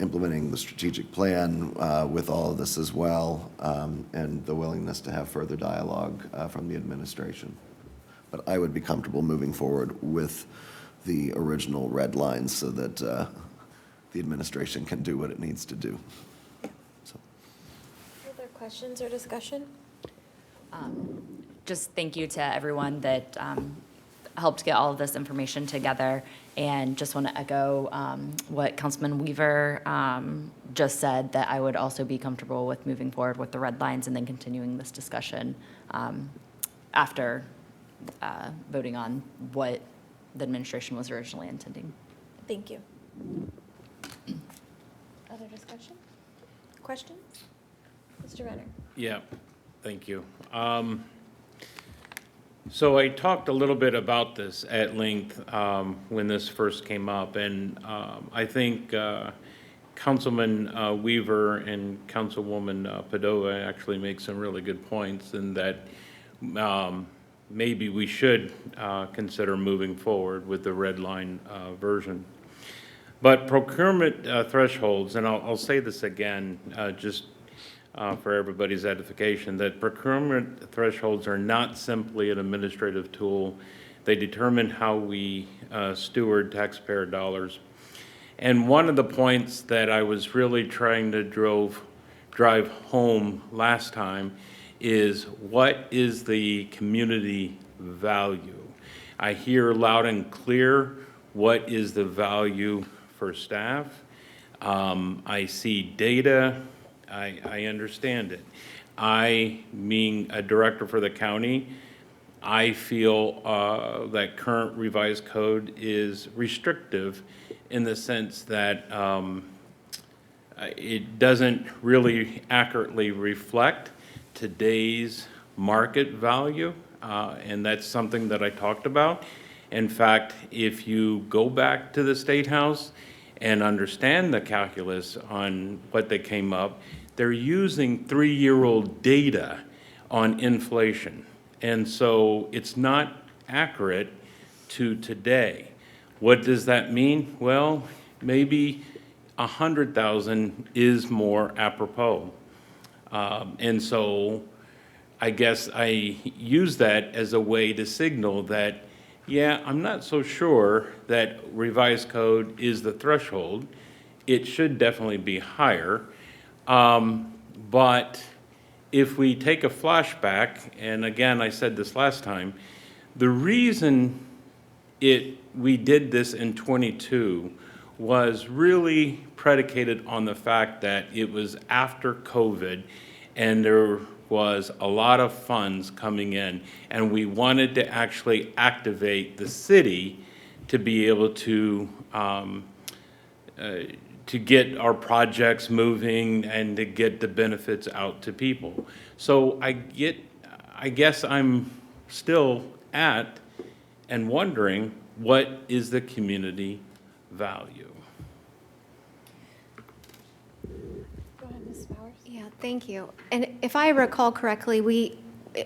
[SPEAKER 15] implementing the strategic plan with all of this as well, and the willingness to have further dialogue from the administration. But I would be comfortable moving forward with the original red lines so that the administration can do what it needs to do.
[SPEAKER 1] Other questions or discussion?
[SPEAKER 16] Just thank you to everyone that helped get all of this information together, and just want to echo what Councilman Weaver just said, that I would also be comfortable with moving forward with the red lines and then continuing this discussion after voting on what the administration was originally intending.
[SPEAKER 1] Thank you. Other discussion? Questions? Mr. Renner?
[SPEAKER 5] Yeah, thank you. So I talked a little bit about this at length when this first came up, and I think Councilman Weaver and Councilwoman Padova actually make some really good points, in that maybe we should consider moving forward with the red line version. But procurement thresholds, and I'll say this again, just for everybody's edification, that procurement thresholds are not simply an administrative tool. They determine how we steward taxpayer dollars. And one of the points that I was really trying to drive home last time is, what is the community value? I hear loud and clear what is the value for staff. I see data. I understand it. I, being a director for the county, I feel that current revised code is restrictive in the sense that it doesn't really accurately reflect today's market value, and that's something that I talked about. In fact, if you go back to the State House and understand the calculus on what they came up, they're using 3-year-old data on inflation. And so it's not accurate to today. What does that mean? Well, maybe 100,000 is more apropos. And so I guess I use that as a way to signal that, yeah, I'm not so sure that revised code is the threshold. It should definitely be higher. But if we take a flashback, and again, I said this last time, the reason we did this in '22 was really predicated on the fact that it was after COVID and there was a lot of funds coming in, and we wanted to actually activate the city to be able to get our projects moving and to get the benefits out to people. So I guess I'm still at and wondering, what is the community value?
[SPEAKER 6] Yeah, thank you. And if I recall correctly,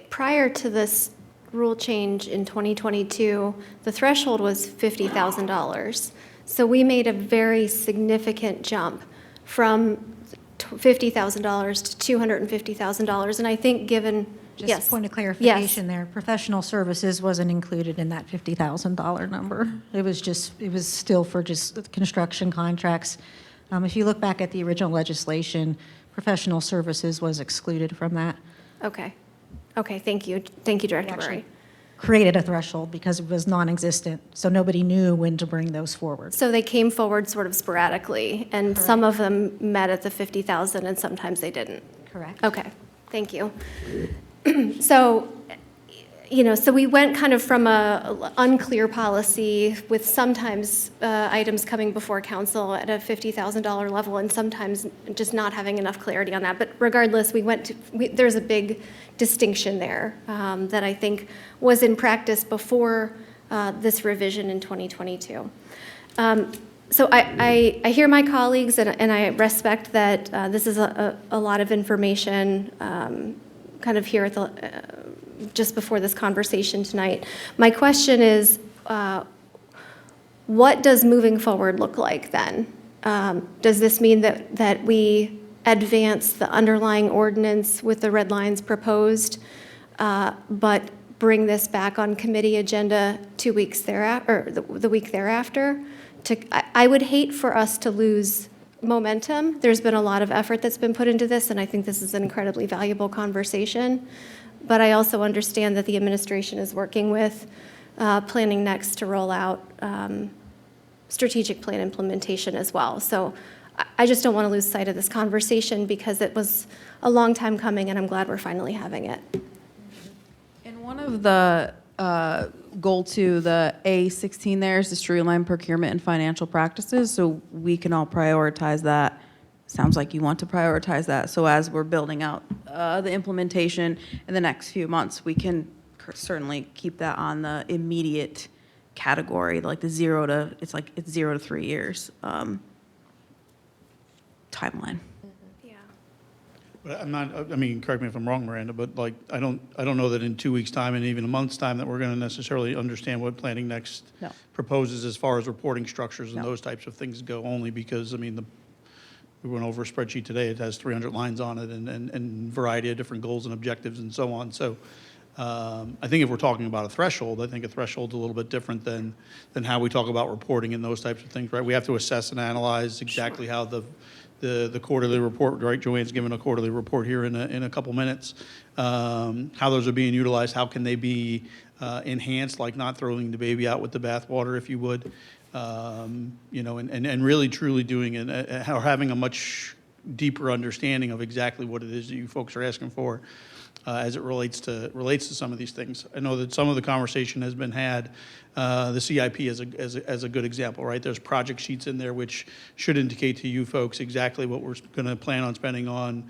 [SPEAKER 6] prior to this rule change in 2022, the threshold was $50,000. So we made a very significant jump from $50,000 to $250,000. And I think given,
[SPEAKER 13] Just
[SPEAKER 6] yes.
[SPEAKER 13] a point of clarification there. Professional services wasn't included in that $50,000 number. It was still for just construction contracts. If you look back at the original legislation, professional services was excluded from that.
[SPEAKER 6] Okay. Okay, thank you. Thank you, Director
[SPEAKER 13] Actually
[SPEAKER 6] Murray.
[SPEAKER 13] created a threshold because it was non-existent, so nobody knew when to bring those forward.
[SPEAKER 6] So they came forward sort of sporadically, and some of them met at the 50,000 and sometimes they didn't.
[SPEAKER 13] Correct.
[SPEAKER 6] Okay, thank you. So, so we went kind of from a unclear policy with sometimes items coming before council at a $50,000 level and sometimes just not having enough clarity on that. But regardless, there's a big distinction there that I think was in practice before this revision in 2022. So I hear my colleagues and I respect that this is a lot of information kind of here at just before this conversation tonight. My question is, what does moving forward look like then? Does this mean that we advance the underlying ordinance with the red lines proposed, but bring this back on committee agenda 2 weeks thereafter, or the week thereafter? I would hate for us to lose momentum. There's been a lot of effort that's been put into this, and I think this is an incredibly valuable conversation. But I also understand that the administration is working with Planning Next to roll out strategic plan implementation as well. So I just don't want to lose sight of this conversation because it was a long time coming, and I'm glad we're finally having it.
[SPEAKER 14] And one of the goal to the A16 there is to streamline procurement and financial practices, so we can all prioritize that. Sounds like you want to prioritize that. So as we're building out the implementation in the next few months, we can certainly keep that on the immediate category, like it's 0 to 3 years timeline.
[SPEAKER 11] But I'm not, I mean, correct me if I'm wrong, Miranda, but like, I don't know that in 2 weeks' time and even a month's time that we're going to necessarily understand what Planning Next
[SPEAKER 14] No.
[SPEAKER 11] proposes as far as reporting structures and
[SPEAKER 14] No.
[SPEAKER 11] those types of things go, only because, I mean, we went over a spreadsheet today, it has 300 lines on it and variety of different goals and objectives and so on. So I think if we're talking about a threshold, I think a threshold's a little bit different than how we talk about reporting and those types of things, right? We have to assess and analyze exactly how the quarterly report, right? Joanne's given a quarterly report here in a couple minutes. How those are being utilized, how can they be enhanced, like not throwing the baby out with the bathwater, if you would. And really truly doing or having a much deeper understanding of exactly what it is that you folks are asking for. as it relates to some of these things. I know that some of the conversation has been had, the CIP as a good example, right? There's project sheets in there which should indicate to you folks exactly what we're going to plan on spending on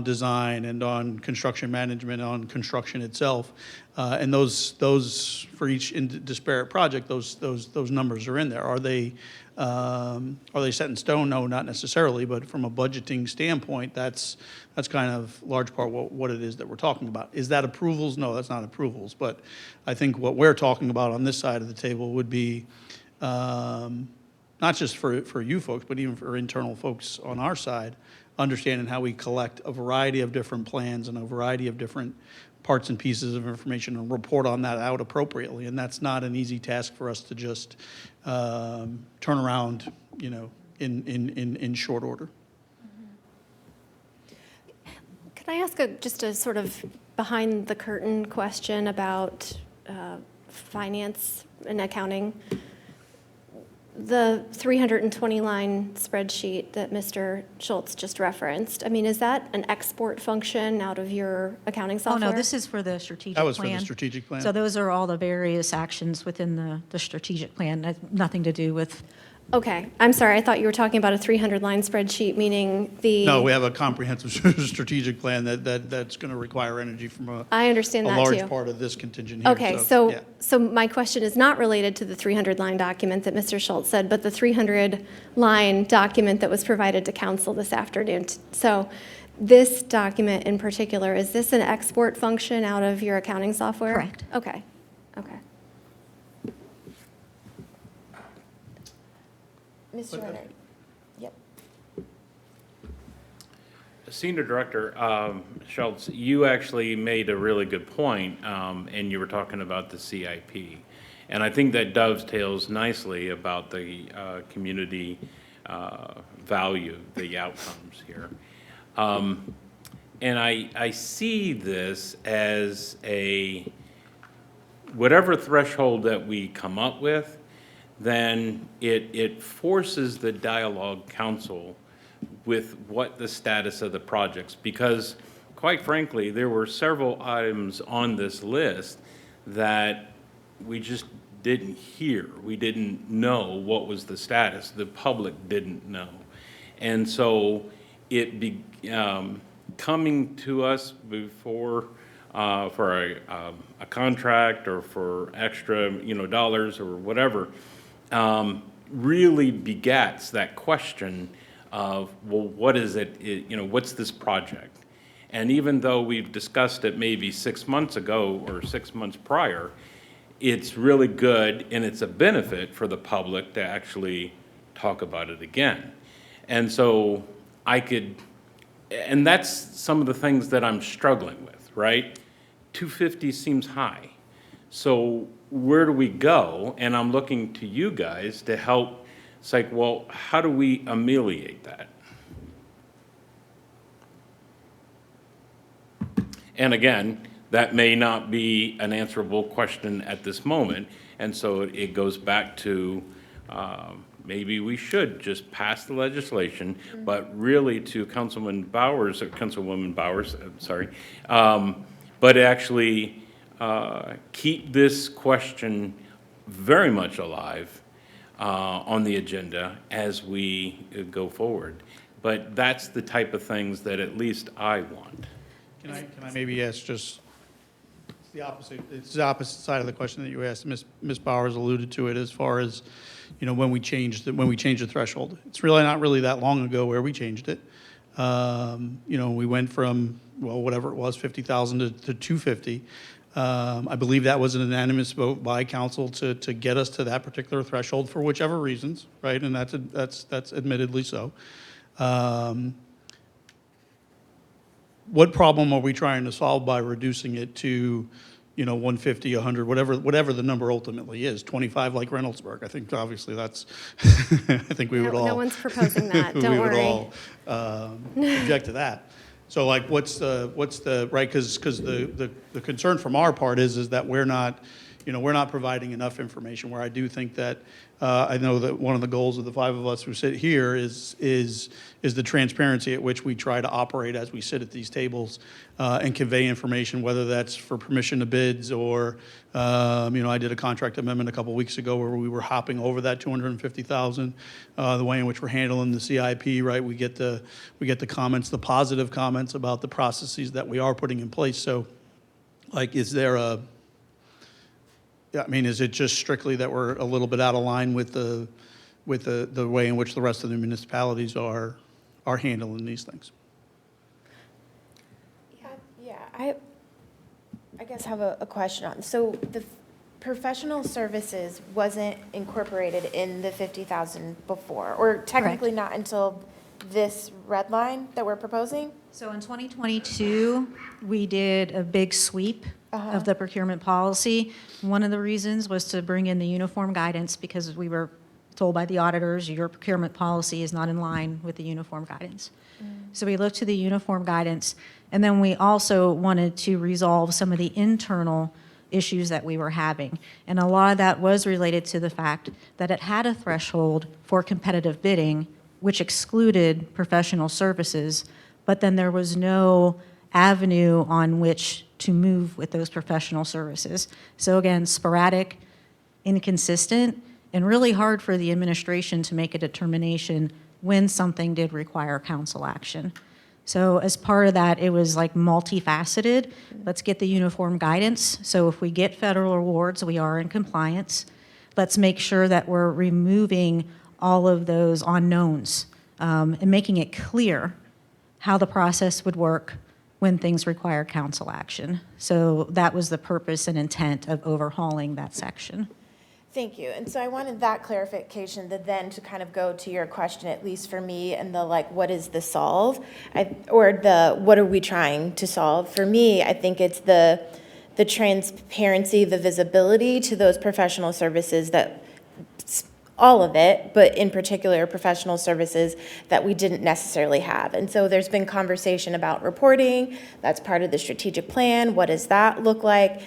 [SPEAKER 11] design and on construction management, on construction itself. And those for each disparate project, those numbers are in there. Are they set in stone? No, not necessarily, but from a budgeting standpoint, that's kind of large part what it is that we're talking about. Is that approvals? No, that's not approvals. But I think what we're talking about on this side of the table would be not just for you folks, but even for internal folks on our side, understanding how we collect a variety of different plans and a variety of different parts and pieces of information and report on that out appropriately. And that's not an easy task for us to just turn around, in short order.
[SPEAKER 6] Could I ask just a sort of behind the curtain question about finance and accounting? The 320-line spreadsheet that Mr. Schultz just referenced, I mean, is that an export function out of your accounting software?
[SPEAKER 13] Oh, no, this is for the strategic
[SPEAKER 11] That
[SPEAKER 13] plan.
[SPEAKER 11] was for the strategic plan.
[SPEAKER 13] So those are all the various actions within the strategic plan, nothing to do with.
[SPEAKER 6] Okay, I'm sorry, I thought you were talking about a 300-line spreadsheet, meaning the...
[SPEAKER 11] No, we have a comprehensive strategic plan that's going to require energy from
[SPEAKER 6] I understand that,
[SPEAKER 11] a large
[SPEAKER 6] too.
[SPEAKER 11] part of this contingent here.
[SPEAKER 6] Okay,
[SPEAKER 11] yeah.
[SPEAKER 6] so my question is not related to the 300-line document that Mr. Schultz said, but the 300-line document that was provided to council this afternoon. So this document in particular, is this an export function out of your accounting software?
[SPEAKER 13] Correct.
[SPEAKER 6] Okay. Mr. Renner. Yep.
[SPEAKER 5] Senior Director Schultz, you actually made a really good point, and you were talking about the CIP. And I think that dovetails nicely about the community value, the outcomes here. And I see this as whatever threshold that we come up with, then it forces the dialogue council with what the status of the projects, because quite frankly, there were several items on this list that we just didn't hear. We didn't know what was the status. The public didn't know. And so it coming to us before for a contract or for extra, dollars or whatever, really begats that question of, well, what is it, what's this project? And even though we've discussed it maybe 6 months ago or 6 months prior, it's really good and it's a benefit for the public to actually talk about it again. And so and that's some of the things that I'm struggling with, right? 250 seems high. So where do we go? And I'm looking to you guys to help. It's like, well, how do we ameliorate that? And again, that may not be an answerable question at this moment. And so it goes back to maybe we should just pass the legislation, but really to Councilwoman Bowers, but actually keep this question very much alive on the agenda as we go forward. But that's the type of things that at least I want.
[SPEAKER 11] Can I maybe ask just the opposite? It's the opposite side of the question that you asked. Ms. Bowers alluded to it as far as, when we changed the threshold. It's really not really that long ago where we changed it. We went from, well, whatever it was, 50,000 to 250. I believe that was an unanimous vote by council to get us to that particular threshold for whichever reasons, right? And that's admittedly so. What problem are we trying to solve by reducing it to, 150, 100, whatever the number ultimately is, 25 like Reynoldsburg? I think obviously that's, I think we would all.
[SPEAKER 6] No one's proposing that, don't worry.
[SPEAKER 11] We would all object to that. So like, what's the, right, because the the concern from our part is that we're not, we're not providing enough information, where I do think that, I know that one of the goals of the five of us who sit here is the transparency at which we try to operate as we sit at these tables and convey information, whether that's for permission to bids or, I did a contract amendment a couple weeks ago where we were hopping over that 250,000. The way in which we're handling the CIP, right? We get the comments, the positive comments about the processes that we are putting in place. So, like, is it just strictly that we're a little bit out of line with the way in which the rest of the municipalities are handling these things?
[SPEAKER 1] I guess have a question on, so the professional services wasn't incorporated in the 50,000 before, or technically not until this red line that we're proposing?
[SPEAKER 13] So in 2022, we did a big sweep of the procurement policy. One of the reasons was to bring in the uniform guidance, because we were told by the auditors, your procurement policy is not in line with the uniform guidance. So we looked to the uniform guidance, and then we also wanted to resolve some of the internal issues that we were having. And a lot of that was related to the fact that it had a threshold for competitive bidding, which excluded professional services, but then there was no avenue on which to move with those professional services. So again, sporadic, inconsistent, and really hard for the administration to make a determination when something did require council action. So as part of that, it was like multifaceted. Let's get the uniform guidance. So if we get federal awards, we are in compliance. Let's make sure that we're removing all of those unknowns and making it clear how the process would work when things require council action. So that was the purpose and intent of overhauling that section.
[SPEAKER 1] Thank you. And so I wanted that clarification then to kind of go to your question, at least for me, and the like, what is the solve? What are we trying to solve? For me, I think it's the transparency, the visibility to those professional services, that all of it, but in particular professional services that we didn't necessarily have. And so there's been conversation about reporting. That's part of the strategic plan. What does that look like?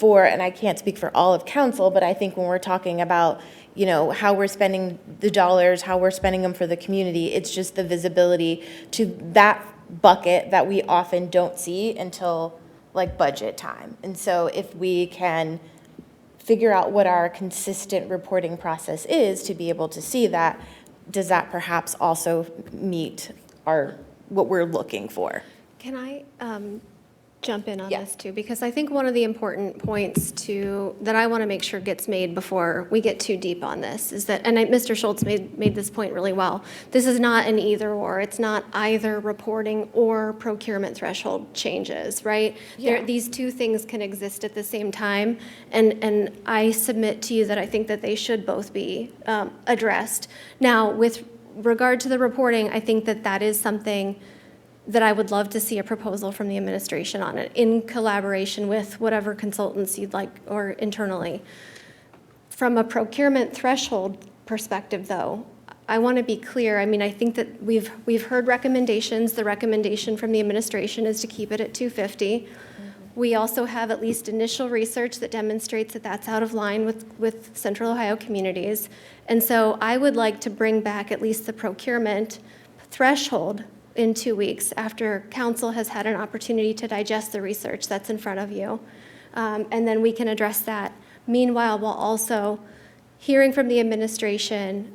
[SPEAKER 1] And I can't speak for all of council, but I think when we're talking about, how we're spending the dollars, how we're spending them for the community, it's just the visibility to that bucket that we often don't see until like budget time. And so if we can figure out what our consistent reporting process is to be able to see that, does that perhaps also meet what we're looking for?
[SPEAKER 6] Can I jump in on this too? Because I think one of the important points that I want to make sure gets made before we get too deep on this is that, and Mr. Schultz made this point really well, this is not an either or. It's not either reporting or procurement threshold changes, right?
[SPEAKER 1] Yeah.
[SPEAKER 6] These two things can exist at the same time, and I submit to you that I think that they should both be addressed. Now, with regard to the reporting, I think that is something that I would love to see a proposal from the administration on it, in collaboration with whatever consultants you'd like, or internally. From a procurement threshold perspective, though, I want to be clear. I mean, I think that we've heard recommendations. The recommendation from the administration is to keep it at 250. We also have at least initial research that demonstrates that that's out of line with Central Ohio communities. And so I would like to bring back at least the procurement threshold in 2 weeks after council has had an opportunity to digest the research that's in front of you. And then we can address that. Meanwhile, while also hearing from the administration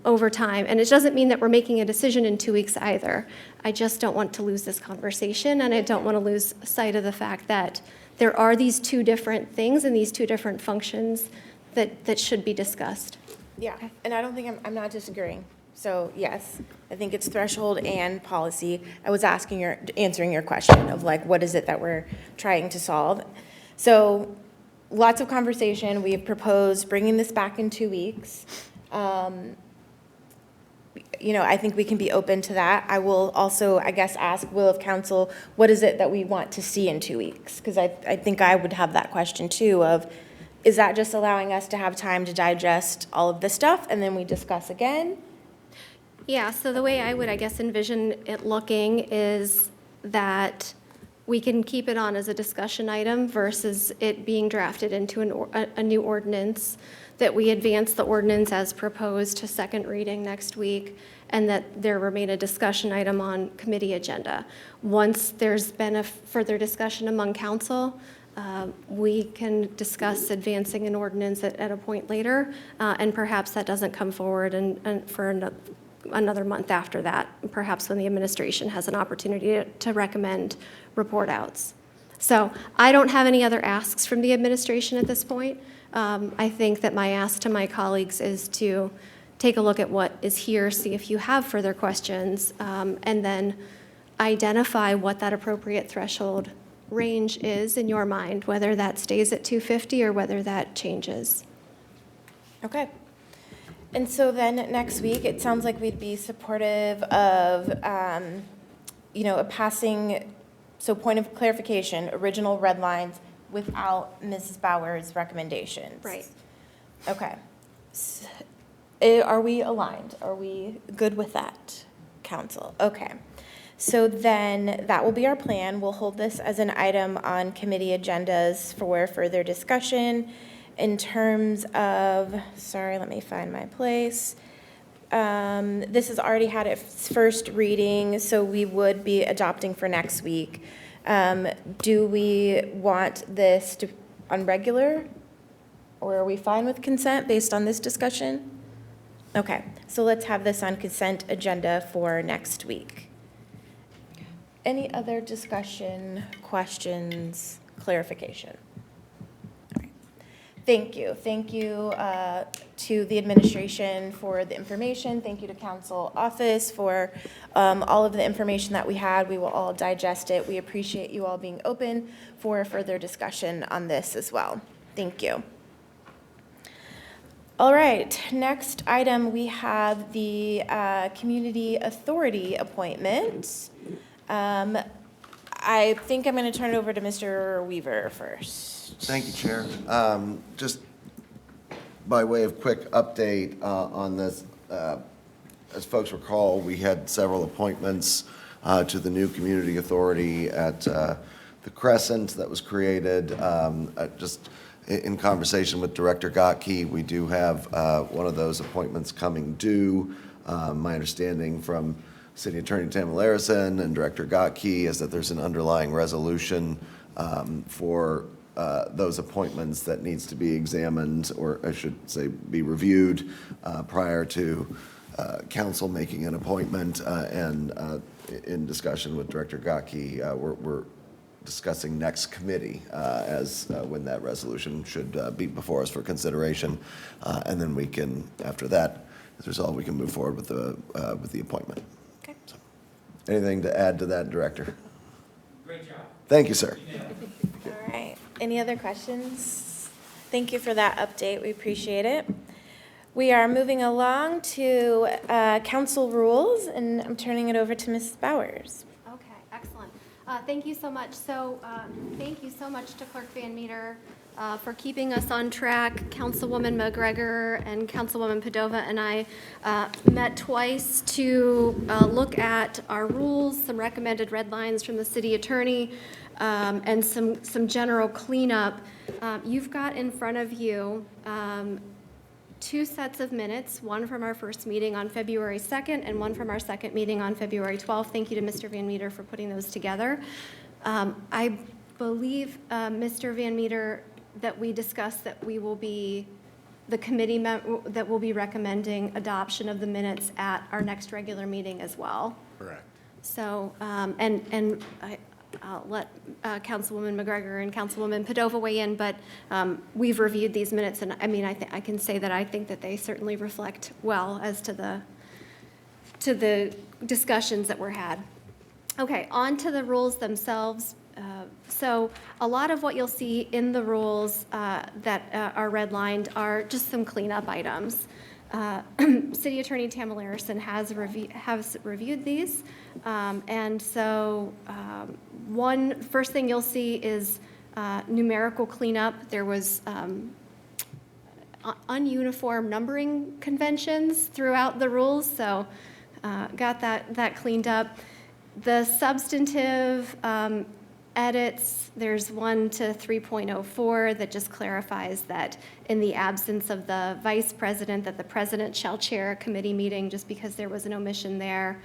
[SPEAKER 6] over time. And it doesn't mean that we're making a decision in 2 weeks either. I just don't want to lose this conversation, and I don't want to lose sight of the fact that there are these two different things and these two different functions that should be discussed.
[SPEAKER 1] Yeah, and I don't think I'm not disagreeing. So yes, I think it's threshold and policy. I was answering your question of like, what is it that we're trying to solve? So lots of conversation. We have proposed bringing this back in 2 weeks. I think we can be open to that. I will also, I guess, ask will of council, what is it that we want to see in 2 weeks? Because I think I would have that question too of, is that just allowing us to have time to digest all of this stuff and then we discuss again?
[SPEAKER 6] Yeah, so the way I would, I guess, envision it looking is that we can keep it on as a discussion item versus it being drafted into a new ordinance, that we advance the ordinance as proposed to second reading next week, and that there remain a discussion item on committee agenda. Once there's been a further discussion among council, we can discuss advancing an ordinance at a point later, and perhaps that doesn't come forward and for another month after that, perhaps when the administration has an opportunity to recommend report outs. So I don't have any other asks from the administration at this point. I think that my ask to my colleagues is to take a look at what is here, see if you have further questions, and then identify what that appropriate threshold range is in your mind, whether that stays at 250 or whether that changes.
[SPEAKER 1] Okay. And so then next week, it sounds like we'd be supportive of, a passing, so point of clarification, original red lines without Mrs. Bauer's recommendations.
[SPEAKER 6] Right.
[SPEAKER 1] Okay. Are we aligned? Are we good with that, council? Okay. So then that will be our plan. We'll hold this as an item on committee agendas for further discussion. In terms of, sorry, let me find my place. This has already had its first reading, so we would be adopting for next week. Do we want this to on regular, or are we fine with consent based on this discussion? Okay, so let's have this on consent agenda for next week. Any other discussion, questions, clarification? All right. Thank you. Thank you to the administration for the information. Thank you to council office for all of the information that we had. We will all digest it. We appreciate you all being open for further discussion on this as well. Thank you. All right, next item, we have the community authority appointment. I think I'm going to turn it over to Mr. Weaver first.
[SPEAKER 15] Thank you, Chair. Just by way of quick update on this, as folks recall, we had several appointments to the new community authority at the Crescent that was created. Just in conversation with Director Gottke, we do have one of those appointments coming due. My understanding from City Attorney Tammy Larison and Director Gottke is that there's an underlying resolution for those appointments that needs to be examined, or I should say be reviewed prior to council making an appointment. And in discussion with Director Gottke, we're discussing next committee as when that resolution should be before us for consideration. And then we can, after that is resolved, we can move forward with the appointment.
[SPEAKER 1] Okay.
[SPEAKER 15] So, anything to add to that, Director?
[SPEAKER 12] Great job.
[SPEAKER 15] Thank you, sir.
[SPEAKER 1] All right. Any other questions? Thank you for that update. We appreciate it. We are moving along to council rules, and I'm turning it over to Mrs. Bowers.
[SPEAKER 6] Okay, excellent. Thank you so much. So thank you so much to Clerk Van Meter for keeping us on track. Councilwoman McGregor and Councilwoman Padova and I met twice to look at our rules, some recommended red lines from the city attorney, and some general cleanup. You've got in front of you two sets of minutes, one from our first meeting on February 2nd and one from our second meeting on February 12th. Thank you to Mr. Van Meter for putting those together. I believe, Mr. Van Meter, that we discussed that we will be, the committee that will be recommending adoption of the minutes at our next regular meeting as well.
[SPEAKER 15] Correct.
[SPEAKER 6] So, I'll let Councilwoman McGregor and Councilwoman Padova weigh in, but we've reviewed these minutes, and I mean, I can say that I think that they certainly reflect well as to the discussions that were had. Okay, on to the rules themselves. So a lot of what you'll see in the rules that are redlined are just some cleanup items. City Attorney Tammy Larison has reviewed these, and so first thing you'll see is numerical cleanup. There was ununiform numbering conventions throughout the rules, so got that cleaned up. The substantive edits. There's 1 to 3.04 that just clarifies that in the absence of the vice president, that the president shall chair a committee meeting, just because there was an omission there.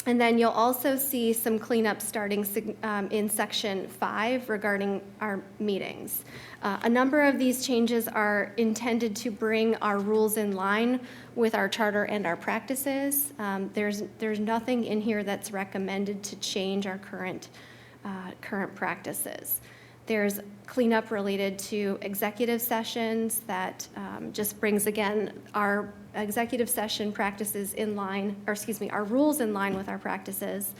[SPEAKER 6] And then you'll also see some cleanup starting in section 5 regarding our meetings. A number of these changes are intended to bring our rules in line with our charter and our practices. There's nothing in here that's recommended to change our current practices. There's cleanup related to executive sessions that just brings, again, our executive session practices in line, or excuse me, our rules in line with our practices,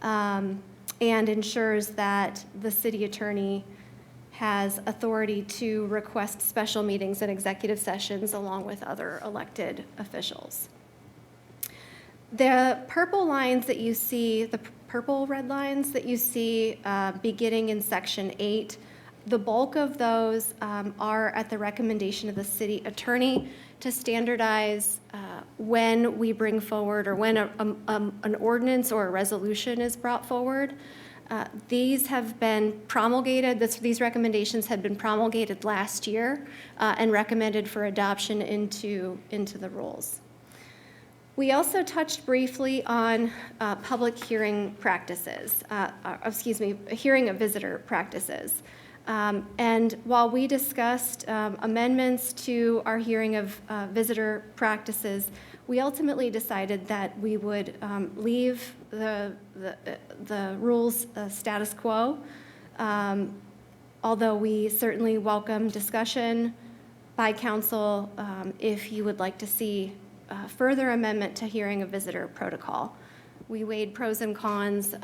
[SPEAKER 6] and ensures that the city attorney has authority to request special meetings and executive sessions along with other elected officials. The purple lines that you see, the purple red lines that you see beginning in section 8, the bulk of those are at the recommendation of the city attorney to standardize when we bring forward, or when an ordinance or a resolution is brought forward. These have been promulgated, these recommendations had been promulgated last year and recommended for adoption into the rules. We also touched briefly on public hearing practices, hearing of visitor practices. And while we discussed amendments to our hearing of visitor practices, we ultimately decided that we would leave the rules status quo, although we certainly welcome discussion by council if you would like to see further amendment to hearing of visitor protocol. We weighed pros and cons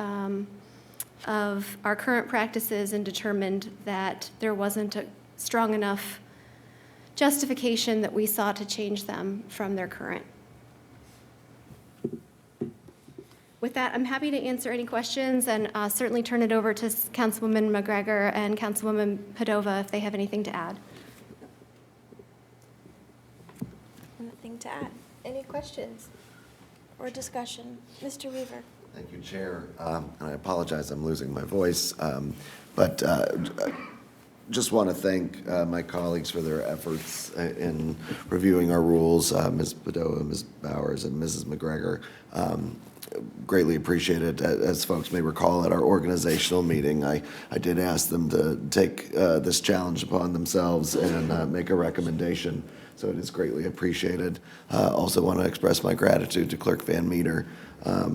[SPEAKER 6] of our current practices and determined that there wasn't a strong enough justification that we sought to change them from their current. With that, I'm happy to answer any questions and certainly turn it over to Councilwoman McGregor and Councilwoman Padova if they have anything to add.
[SPEAKER 1] Nothing to add. Any questions or discussion? Mr. Weaver.
[SPEAKER 15] Thank you, Chair. And I apologize, I'm losing my voice. But just want to thank my colleagues for their efforts in reviewing our rules, Ms. Padova, Ms. Bowers, and Mrs. McGregor. Greatly appreciated. As folks may recall, at our organizational meeting, I did ask them to take this challenge upon themselves and make a recommendation. So it is greatly appreciated. Also want to express my gratitude to Clerk Van Meter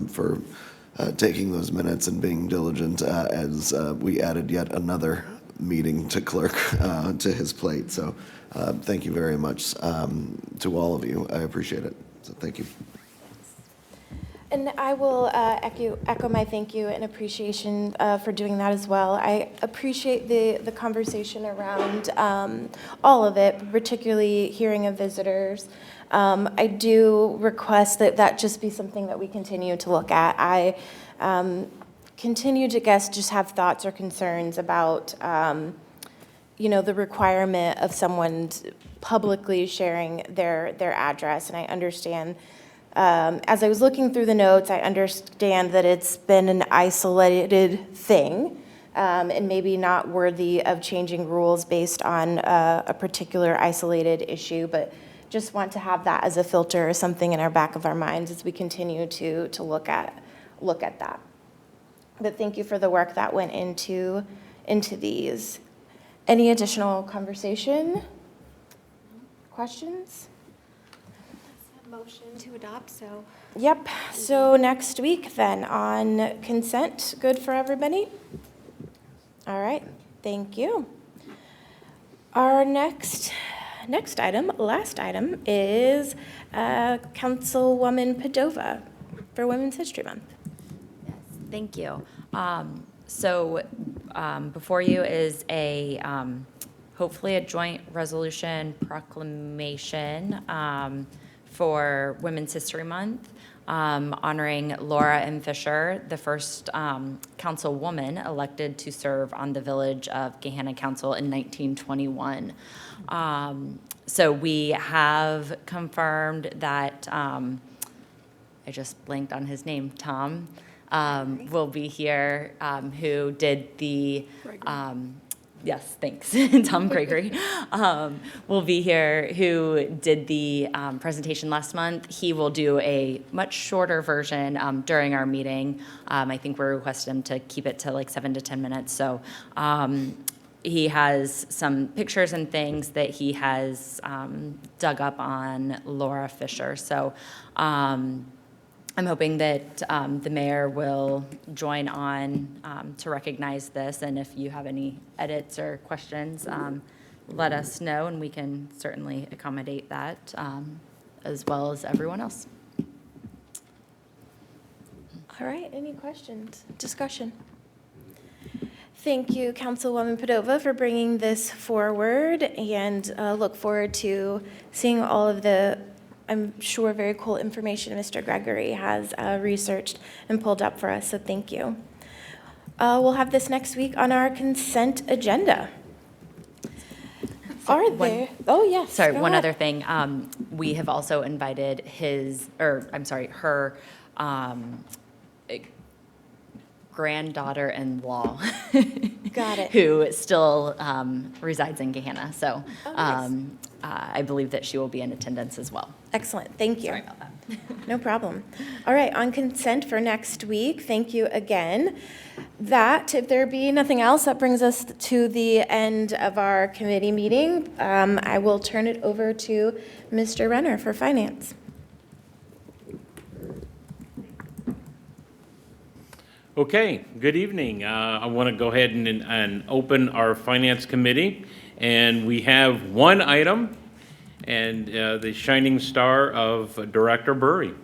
[SPEAKER 15] for taking those minutes and being diligent as we added yet another meeting to clerk to his plate. So thank you very much to all of you. I appreciate it. So thank you.
[SPEAKER 1] And I will echo my thank you and appreciation for doing that as well. I appreciate the conversation around all of it, particularly hearing of visitors. I do request that that just be something that we continue to look at. I continue to just have thoughts or concerns about, the requirement of someone publicly sharing their address, and I understand. As I was looking through the notes, I understand that it's been an isolated thing and maybe not worthy of changing rules based on a particular isolated issue, but just want to have that as a filter or something in our back of our minds as we continue to look at that. But thank you for the work that went into these. Any additional conversation? Questions?
[SPEAKER 6] Motion to adopt, so.
[SPEAKER 1] Yep, so next week then on consent, good for everybody? All right, thank you. Our next item, last item, is Councilwoman Padova for Women's History Month.
[SPEAKER 16] Yes, thank you. Before you is hopefully a joint resolution proclamation for Women's History Month, honoring Laura M. Fisher, the first councilwoman elected to serve on the Village of Gahanna Council in 1921. So we have confirmed that, I just blanked on his name, Tom will be here, who did the, yes, thanks, Tom Gregory, will be here, who did the presentation last month. He will do a much shorter version during our meeting. I think we're requesting him to keep it to like 7 to 10 minutes. So he has some pictures and things that he has dug up on Laura Fisher. So I'm hoping that the mayor will join on to recognize this, and if you have any edits or questions, let us know, and we can certainly accommodate that, as well as everyone else.
[SPEAKER 1] All right, any questions, discussion? Thank you, Councilwoman Padova, for bringing this forward, and look forward to seeing all of the, I'm sure, very cool information Mr. Gregory has researched and pulled up for us, so thank you. We'll have this next week on our consent agenda. Are there, oh yes.
[SPEAKER 16] Sorry,
[SPEAKER 1] go
[SPEAKER 16] one
[SPEAKER 1] ahead.
[SPEAKER 16] other thing. We have also invited her granddaughter-in-law.
[SPEAKER 1] Got it.
[SPEAKER 16] Who still resides in Gahanna. So
[SPEAKER 1] Oh, nice.
[SPEAKER 16] I believe that she will be in attendance as well.
[SPEAKER 1] Excellent, thank you.
[SPEAKER 16] Sorry about that.
[SPEAKER 1] No problem. All right, on consent for next week, thank you again. That, if there be nothing else, that brings us to the end of our committee meeting. I will turn it over to Mr. Renner for finance.
[SPEAKER 5] Okay, good evening. I want to go ahead and open our Finance Committee, and we have one item, and the shining star of Director Burry.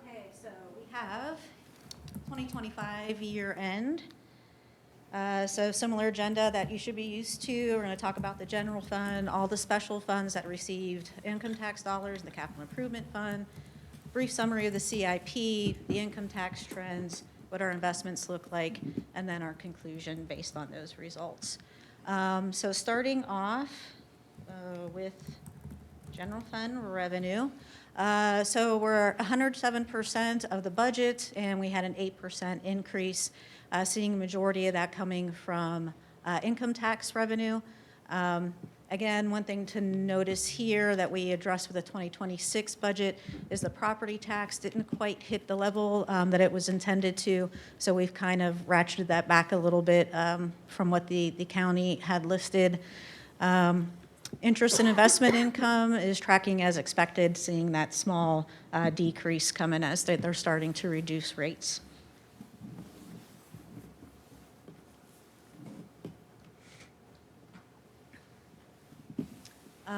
[SPEAKER 13] Okay, so we have 2025 year end. So similar agenda that you should be used to. We're going to talk about the general fund, all the special funds that received income tax dollars, the capital improvement fund, brief summary of the CIP, the income tax trends, what our investments look like, and then our conclusion based on those results. So starting off with general fund revenue. So we're 107% of the budget, and we had an 8% increase, seeing a majority of that coming from income tax revenue. Again, one thing to notice here that we addressed with the 2026 budget is the property tax didn't quite hit the level that it was intended to, so we've kind of ratcheted that back a little bit from what the county had listed. Interest and investment income is tracking as expected, seeing that small decrease come in as they're starting to reduce rates.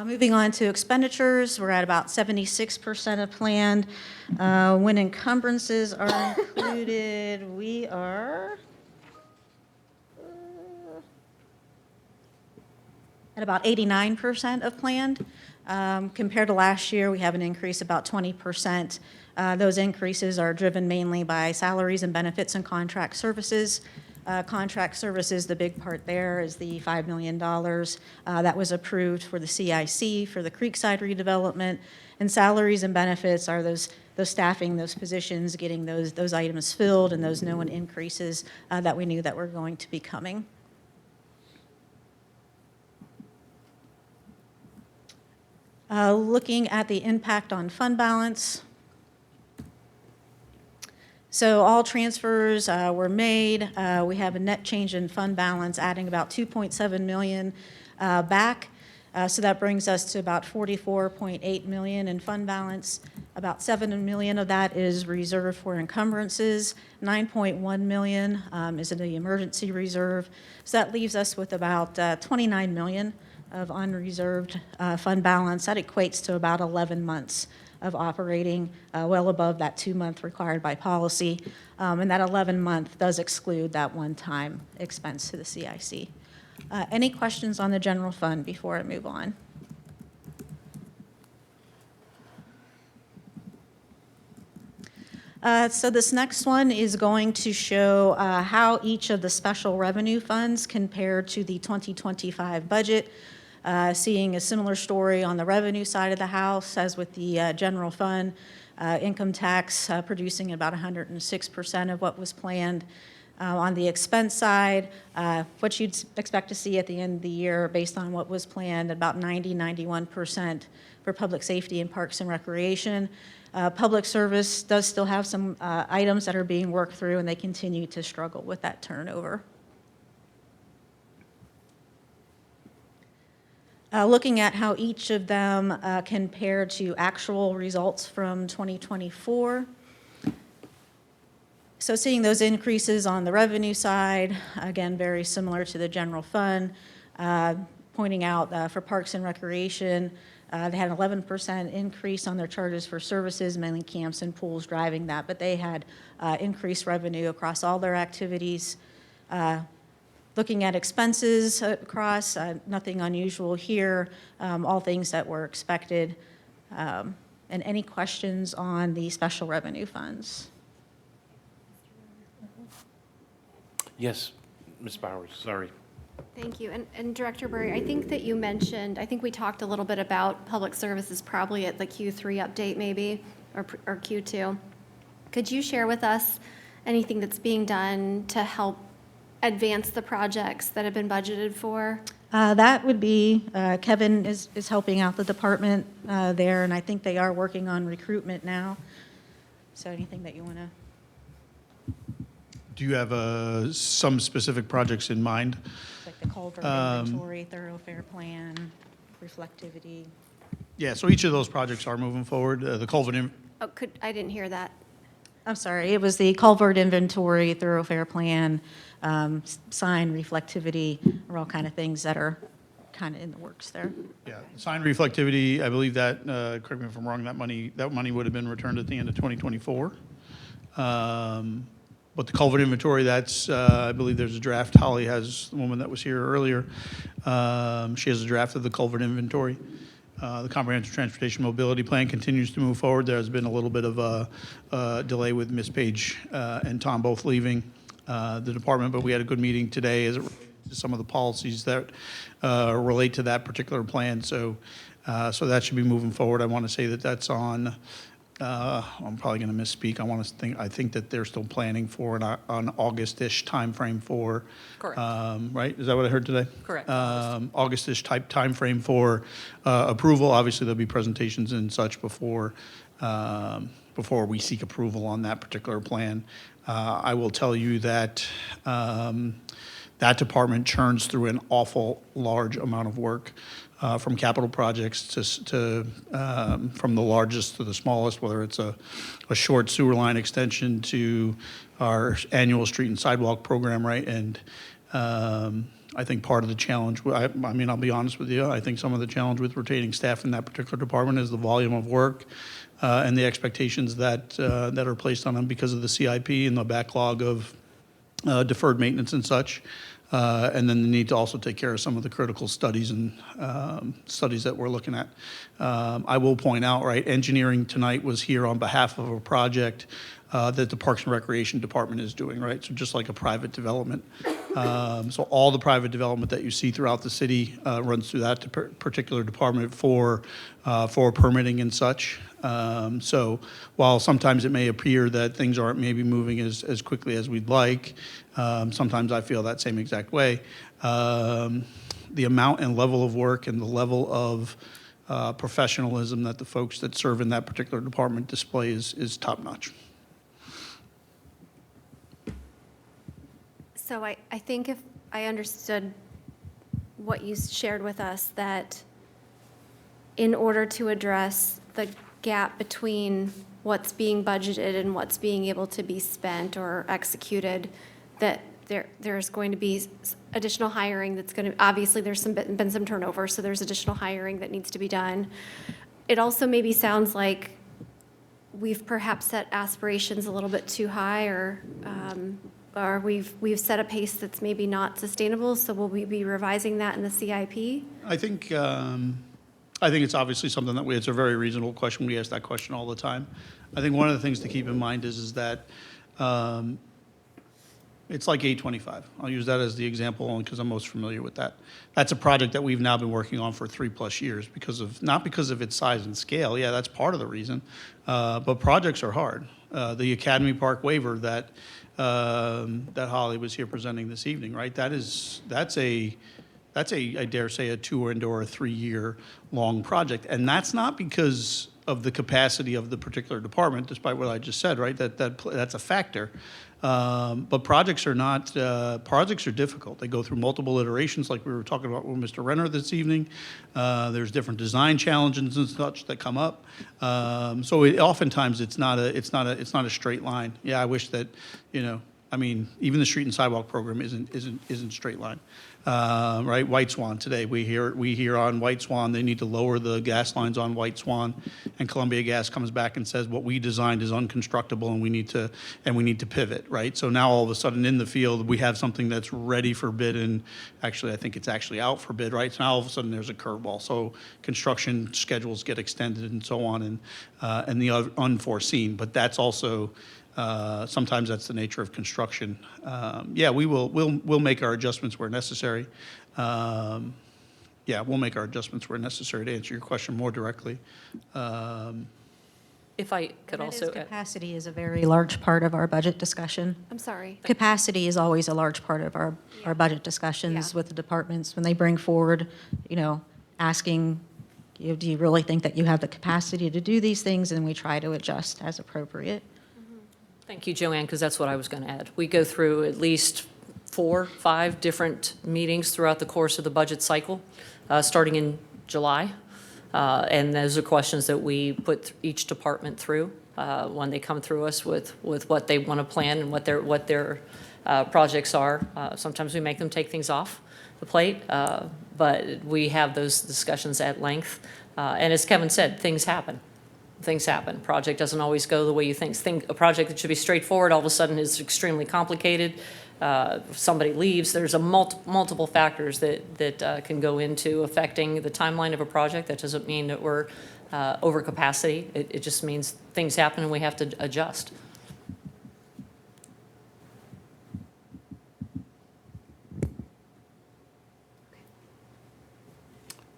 [SPEAKER 13] Moving on to expenditures, we're at about 76% of planned. When encumbrances are included, we are at about 89% of planned. Compared to last year, we have an increase about 20%. Those increases are driven mainly by salaries and benefits and contract services. Contract services, the big part there is the $5 million that was approved for the CIC, for the Creekside redevelopment. And salaries and benefits are those staffing, those positions, getting those items filled, and those known increases that we knew that were going to be coming. Looking at the impact on fund balance. So all transfers were made. We have a net change in fund balance, adding about 2.7 million back. So that brings us to about 44.8 million in fund balance. About 7 million of that is reserved for encumbrances. 9.1 million is in the emergency reserve. So that leaves us with about 29 million of unreserved fund balance. That equates to about 11 months of operating, well above that 2-month required by policy. And that 11-month does exclude that one-time expense to the CIC. Any questions on the general fund before I move on? So this next one is going to show how each of the special revenue funds compare to the 2025 budget. Seeing a similar story on the revenue side of the house as with the general fund. Income tax producing about 106% of what was planned. On the expense side, what you'd expect to see at the end of the year based on what was planned, about 91% for public safety and parks and recreation. Public service does still have some items that are being worked through, and they continue to struggle with that turnover. Looking at how each of them compare to actual results from 2024. So seeing those increases on the revenue side, again, very similar to the general fund. Pointing out for parks and recreation, they had an 11% increase on their charges for services, mainly camps and pools driving that, but they had increased revenue across all their activities. Looking at expenses across, nothing unusual here, all things that were expected. And any questions on the special revenue funds?
[SPEAKER 5] Yes, Ms. Bowers, sorry.
[SPEAKER 6] Thank you. And Director Burry, I think that you mentioned, I think we talked a little bit about public services probably at the Q3 update maybe, or Q2. Could you share with us anything that's being done to help advance the projects that have been budgeted for?
[SPEAKER 13] That would be, Kevin is helping out the department there, and I think they are working on recruitment now. So anything that you want to?
[SPEAKER 11] Do you have some specific projects in mind?
[SPEAKER 13] Like the culvert inventory, thoroughfare plan, reflectivity.
[SPEAKER 11] Yeah, so each of those projects are moving forward. The culvert,
[SPEAKER 6] Oh, I didn't hear that.
[SPEAKER 13] I'm sorry, it was the culvert inventory, thoroughfare plan, sign reflectivity, are all kind of things that are kind of in the works there.
[SPEAKER 11] yeah, sign reflectivity, I believe that, correct me if I'm wrong, that money would have been returned at the end of 2024. But the culvert inventory, that's, I believe there's a draft. Holly has, the woman that was here earlier, she has a draft of the culvert inventory. The comprehensive transportation mobility plan continues to move forward. There's been a little bit of a delay with Ms. Page and Tom both leaving the department, but we had a good meeting today as it relates to some of the policies that relate to that particular plan. So that should be moving forward. I want to say that that's on. I'm probably going to misspeak. I think that they're still planning for an August-ish timeframe for.
[SPEAKER 4] Correct.
[SPEAKER 11] Right? Is that what I heard today?
[SPEAKER 4] Correct.
[SPEAKER 11] August-ish type timeframe for approval. Obviously, there'll be presentations and such before we seek approval on that particular plan. I will tell you that that department churns through an awful large amount of work. From capital projects to from the largest to the smallest, whether it's a short sewer line extension to our annual street and sidewalk program, right? And I think part of the challenge, I mean, I'll be honest with you, I think some of the challenge with retaining staff in that particular department is the volume of work and the expectations that are placed on them because of the CIP and the backlog of deferred maintenance and such. And then the need to also take care of some of the critical studies and studies that we're looking at. I will point out, right, engineering tonight was here on behalf of a project that the Parks and Recreation Department is doing, right? So just like a private development. So all the private development that you see throughout the city runs through that particular department for permitting and such. So while sometimes it may appear that things aren't maybe moving as quickly as we'd like, sometimes I feel that same exact way. The amount and level of work and the level of professionalism that the folks that serve in that particular department display is top-notch.
[SPEAKER 6] So I think if I understood what you shared with us, that in order to address the gap between what's being budgeted and what's being able to be spent or executed, that there's going to be additional hiring that's going to, obviously there's been some turnover, so there's additional hiring that needs to be done. It also maybe sounds like we've perhaps set aspirations a little bit too high, or we've set a pace that's maybe not sustainable, so will we be revising that in the CIP?
[SPEAKER 11] I think it's obviously something that it's a very reasonable question. We ask that question all the time. I think one of the things to keep in mind is that it's like 825. I'll use that as the example only because I'm most familiar with that. That's a project that we've now been working on for 3+ years not because of its size and scale. Yeah, that's part of the reason. But projects are hard. The Academy Park waiver that Holly was here presenting this evening, right? That's a, I dare say, a 2 or a 3 year long project. And that's not because of the capacity of the particular department, despite what I just said, right? That's a factor. But projects are difficult. They go through multiple iterations, like we were talking about with Mr. Renner this evening. There's different design challenges and such that come up. So oftentimes it's not a straight line. Yeah, I wish that, even the street and sidewalk program isn't straight line. Right, White Swan today. We hear on White Swan they need to lower the gas lines on White Swan, and Columbia Gas comes back and says what we designed is unconstructable and we need to pivot. Right, so now all of a sudden in the field we have something that's ready for bid, and actually I think it's actually out for bid. Right, so now all of a sudden there's a curveball. So construction schedules get extended and so on, and the unforeseen. But that's also sometimes that's the nature of construction. Yeah, we'll make our adjustments where necessary. We'll make our adjustments where necessary to answer your question more directly.
[SPEAKER 4] If I could also.
[SPEAKER 13] Capacity is a very large part of our budget discussion.
[SPEAKER 6] I'm sorry.
[SPEAKER 13] Capacity is always a large part of our budget discussions with the departments when they bring forward, asking, do you really think that you have the capacity to do these things? And we try to adjust as appropriate.
[SPEAKER 4] Thank you, Joanne, because that's what I was going to add. We go through at least 4, 5 different meetings throughout the course of the budget cycle, starting in July. And those are questions that we put each department through when they come through us with what they want to plan and what their projects are. Sometimes we make them take things off the plate, but we have those discussions at length. And as Kevin said, things happen. Things happen. Project doesn't always go the way you think. A project that should be straightforward all of a sudden is extremely complicated. Somebody leaves. There's a multiple factors that can go into affecting the timeline of a project. That doesn't mean that we're over capacity. It just means things happen and we have to adjust.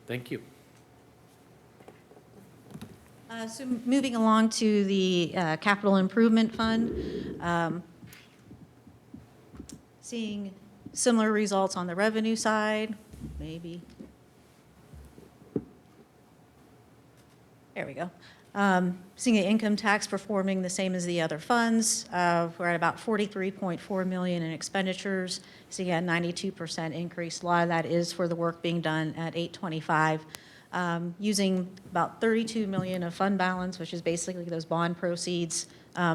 [SPEAKER 5] Thank you.
[SPEAKER 13] So moving along to the Capital Improvement Fund, seeing similar results on the revenue side, maybe. There we go. Seeing the income tax performing the same as the other funds. We're at about $43.4 million in expenditures, seeing a 92% increase. A lot of that is for the work being done at 825. Using about $32 million of fund balance, which is basically those bond proceeds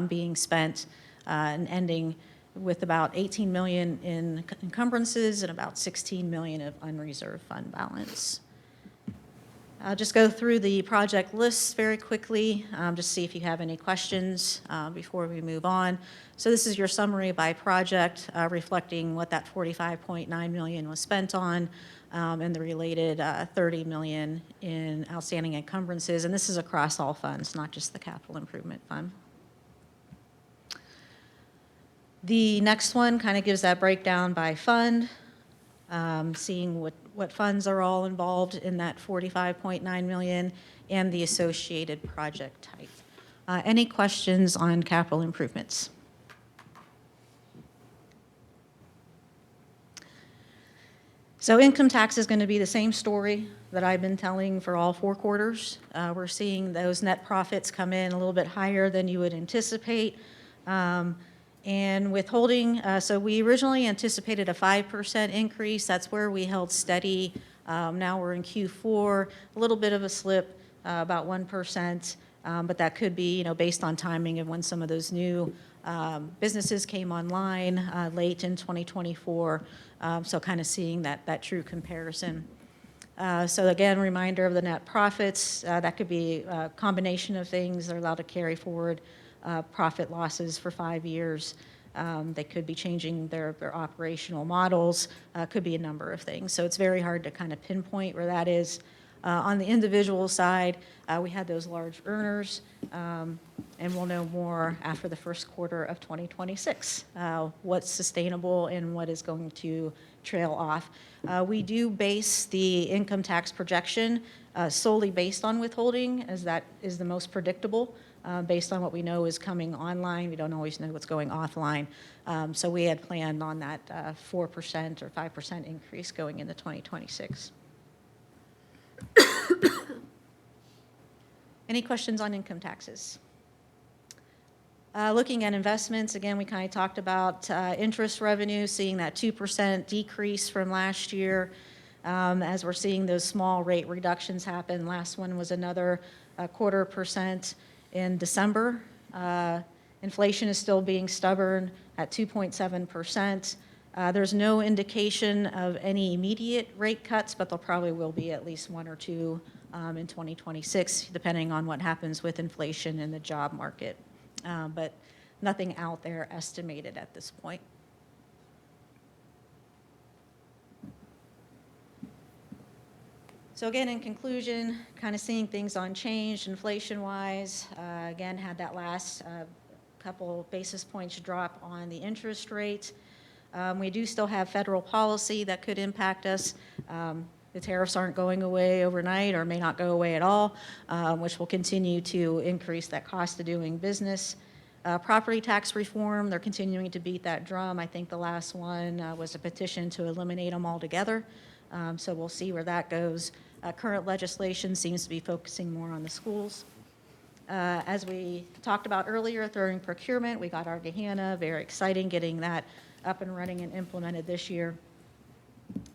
[SPEAKER 13] being spent, and ending with about $18 million in encumbrances and about $16 million of unreserved fund balance. I'll just go through the project lists very quickly, just see if you have any questions before we move on. So this is your summary by project, reflecting what that $45.9 million was spent on, and the related $30 million in outstanding encumbrances. And this is across all funds, not just the Capital Improvement Fund. The next one kind of gives that breakdown by fund, seeing what funds are all involved in that $45.9 million and the associated project type. Any questions on capital improvements? So income tax is going to be the same story that I've been telling for all 4 quarters. We're seeing those net profits come in a little bit higher than you would anticipate. And withholding, so we originally anticipated a 5% increase. That's where we held steady. Now we're in Q4, a little bit of a slip, about 1%, but that could be, based on timing of when some of those new businesses came online late in 2024. So kind of seeing that true comparison. So again, reminder of the net profits. That could be a combination of things. They're allowed to carry forward profit losses for 5 years. They could be changing their operational models. Could be a number of things. So it's very hard to kind of pinpoint where that is. On the individual side, we had those large earners, and we'll know more after the first quarter of 2026, what's sustainable and what is going to trail off. We do base the income tax projection solely based on withholding, as that is the most predictable. Based on what we know is coming online, we don't always know what's going offline. So we had planned on that 4% or 5% increase going into 2026. Any questions on income taxes? Looking at investments, again, we kind of talked about interest revenue, seeing that 2% decrease from last year as we're seeing those small rate reductions happen. Last one was another 0.25% in December. Inflation is still being stubborn at 2.7%. There's no indication of any immediate rate cuts, but there probably will be at least 1 or 2 in 2026, depending on what happens with inflation and the job market. But nothing out there estimated at this point. So again, in conclusion, kind of seeing things unchanged inflation-wise. Again, had that last couple basis points drop on the interest rate. We do still have federal policy that could impact us. The tariffs aren't going away overnight or may not go away at all, which will continue to increase that cost of doing business. Property tax reform, they're continuing to beat that drum. I think the last one was a petition to eliminate them altogether. So we'll see where that goes. Current legislation seems to be focusing more on the schools. As we talked about earlier, during procurement, we got our Gahanna, very exciting getting that up and running and implemented this year.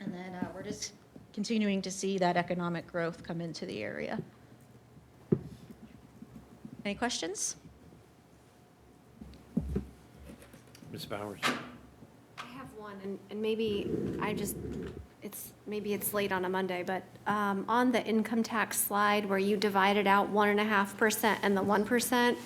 [SPEAKER 13] And then we're just continuing to see that economic growth come into the area. Any questions?
[SPEAKER 5] Ms. Bowers.
[SPEAKER 6] I have one, and maybe maybe it's late on a Monday, but on the income tax slide where you divided out 1.5% and the 1%,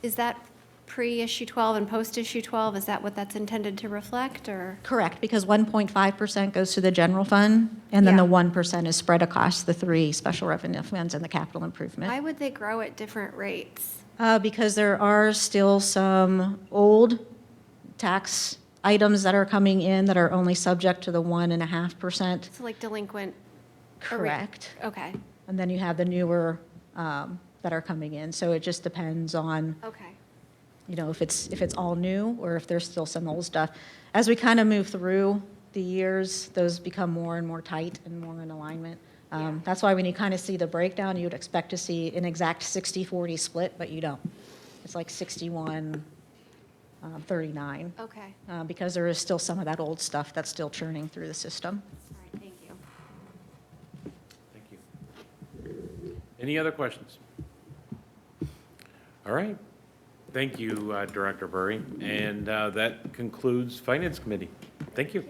[SPEAKER 6] is that pre-issue 12 and post-issue 12? Is that what that's intended to reflect, or?
[SPEAKER 13] Correct, because 1.5% goes to the general fund, and then the 1% is spread across the 3 special revenue funds and the capital improvement.
[SPEAKER 6] Why would they grow at different rates?
[SPEAKER 13] Because there are still some old tax items that are coming in that are only subject to the 1.5%.
[SPEAKER 6] So like delinquent?
[SPEAKER 13] Correct.
[SPEAKER 6] Okay.
[SPEAKER 13] And then you have the newer that are coming in. So it just depends on,
[SPEAKER 6] Okay.
[SPEAKER 13] if it's all new or if there's still some old stuff. As we kind of move through the years, those become more and more tight and more in alignment. That's why when you kind of see the breakdown, you would expect to see an exact 60-40 split, but you don't. It's like 61-39.
[SPEAKER 6] Okay.
[SPEAKER 13] Because there is still some of that old stuff that's still churning through the system.
[SPEAKER 6] All right, thank you.
[SPEAKER 5] Thank you. Any other questions? All right. Thank you, Director Burry. And that concludes Finance Committee. Thank you.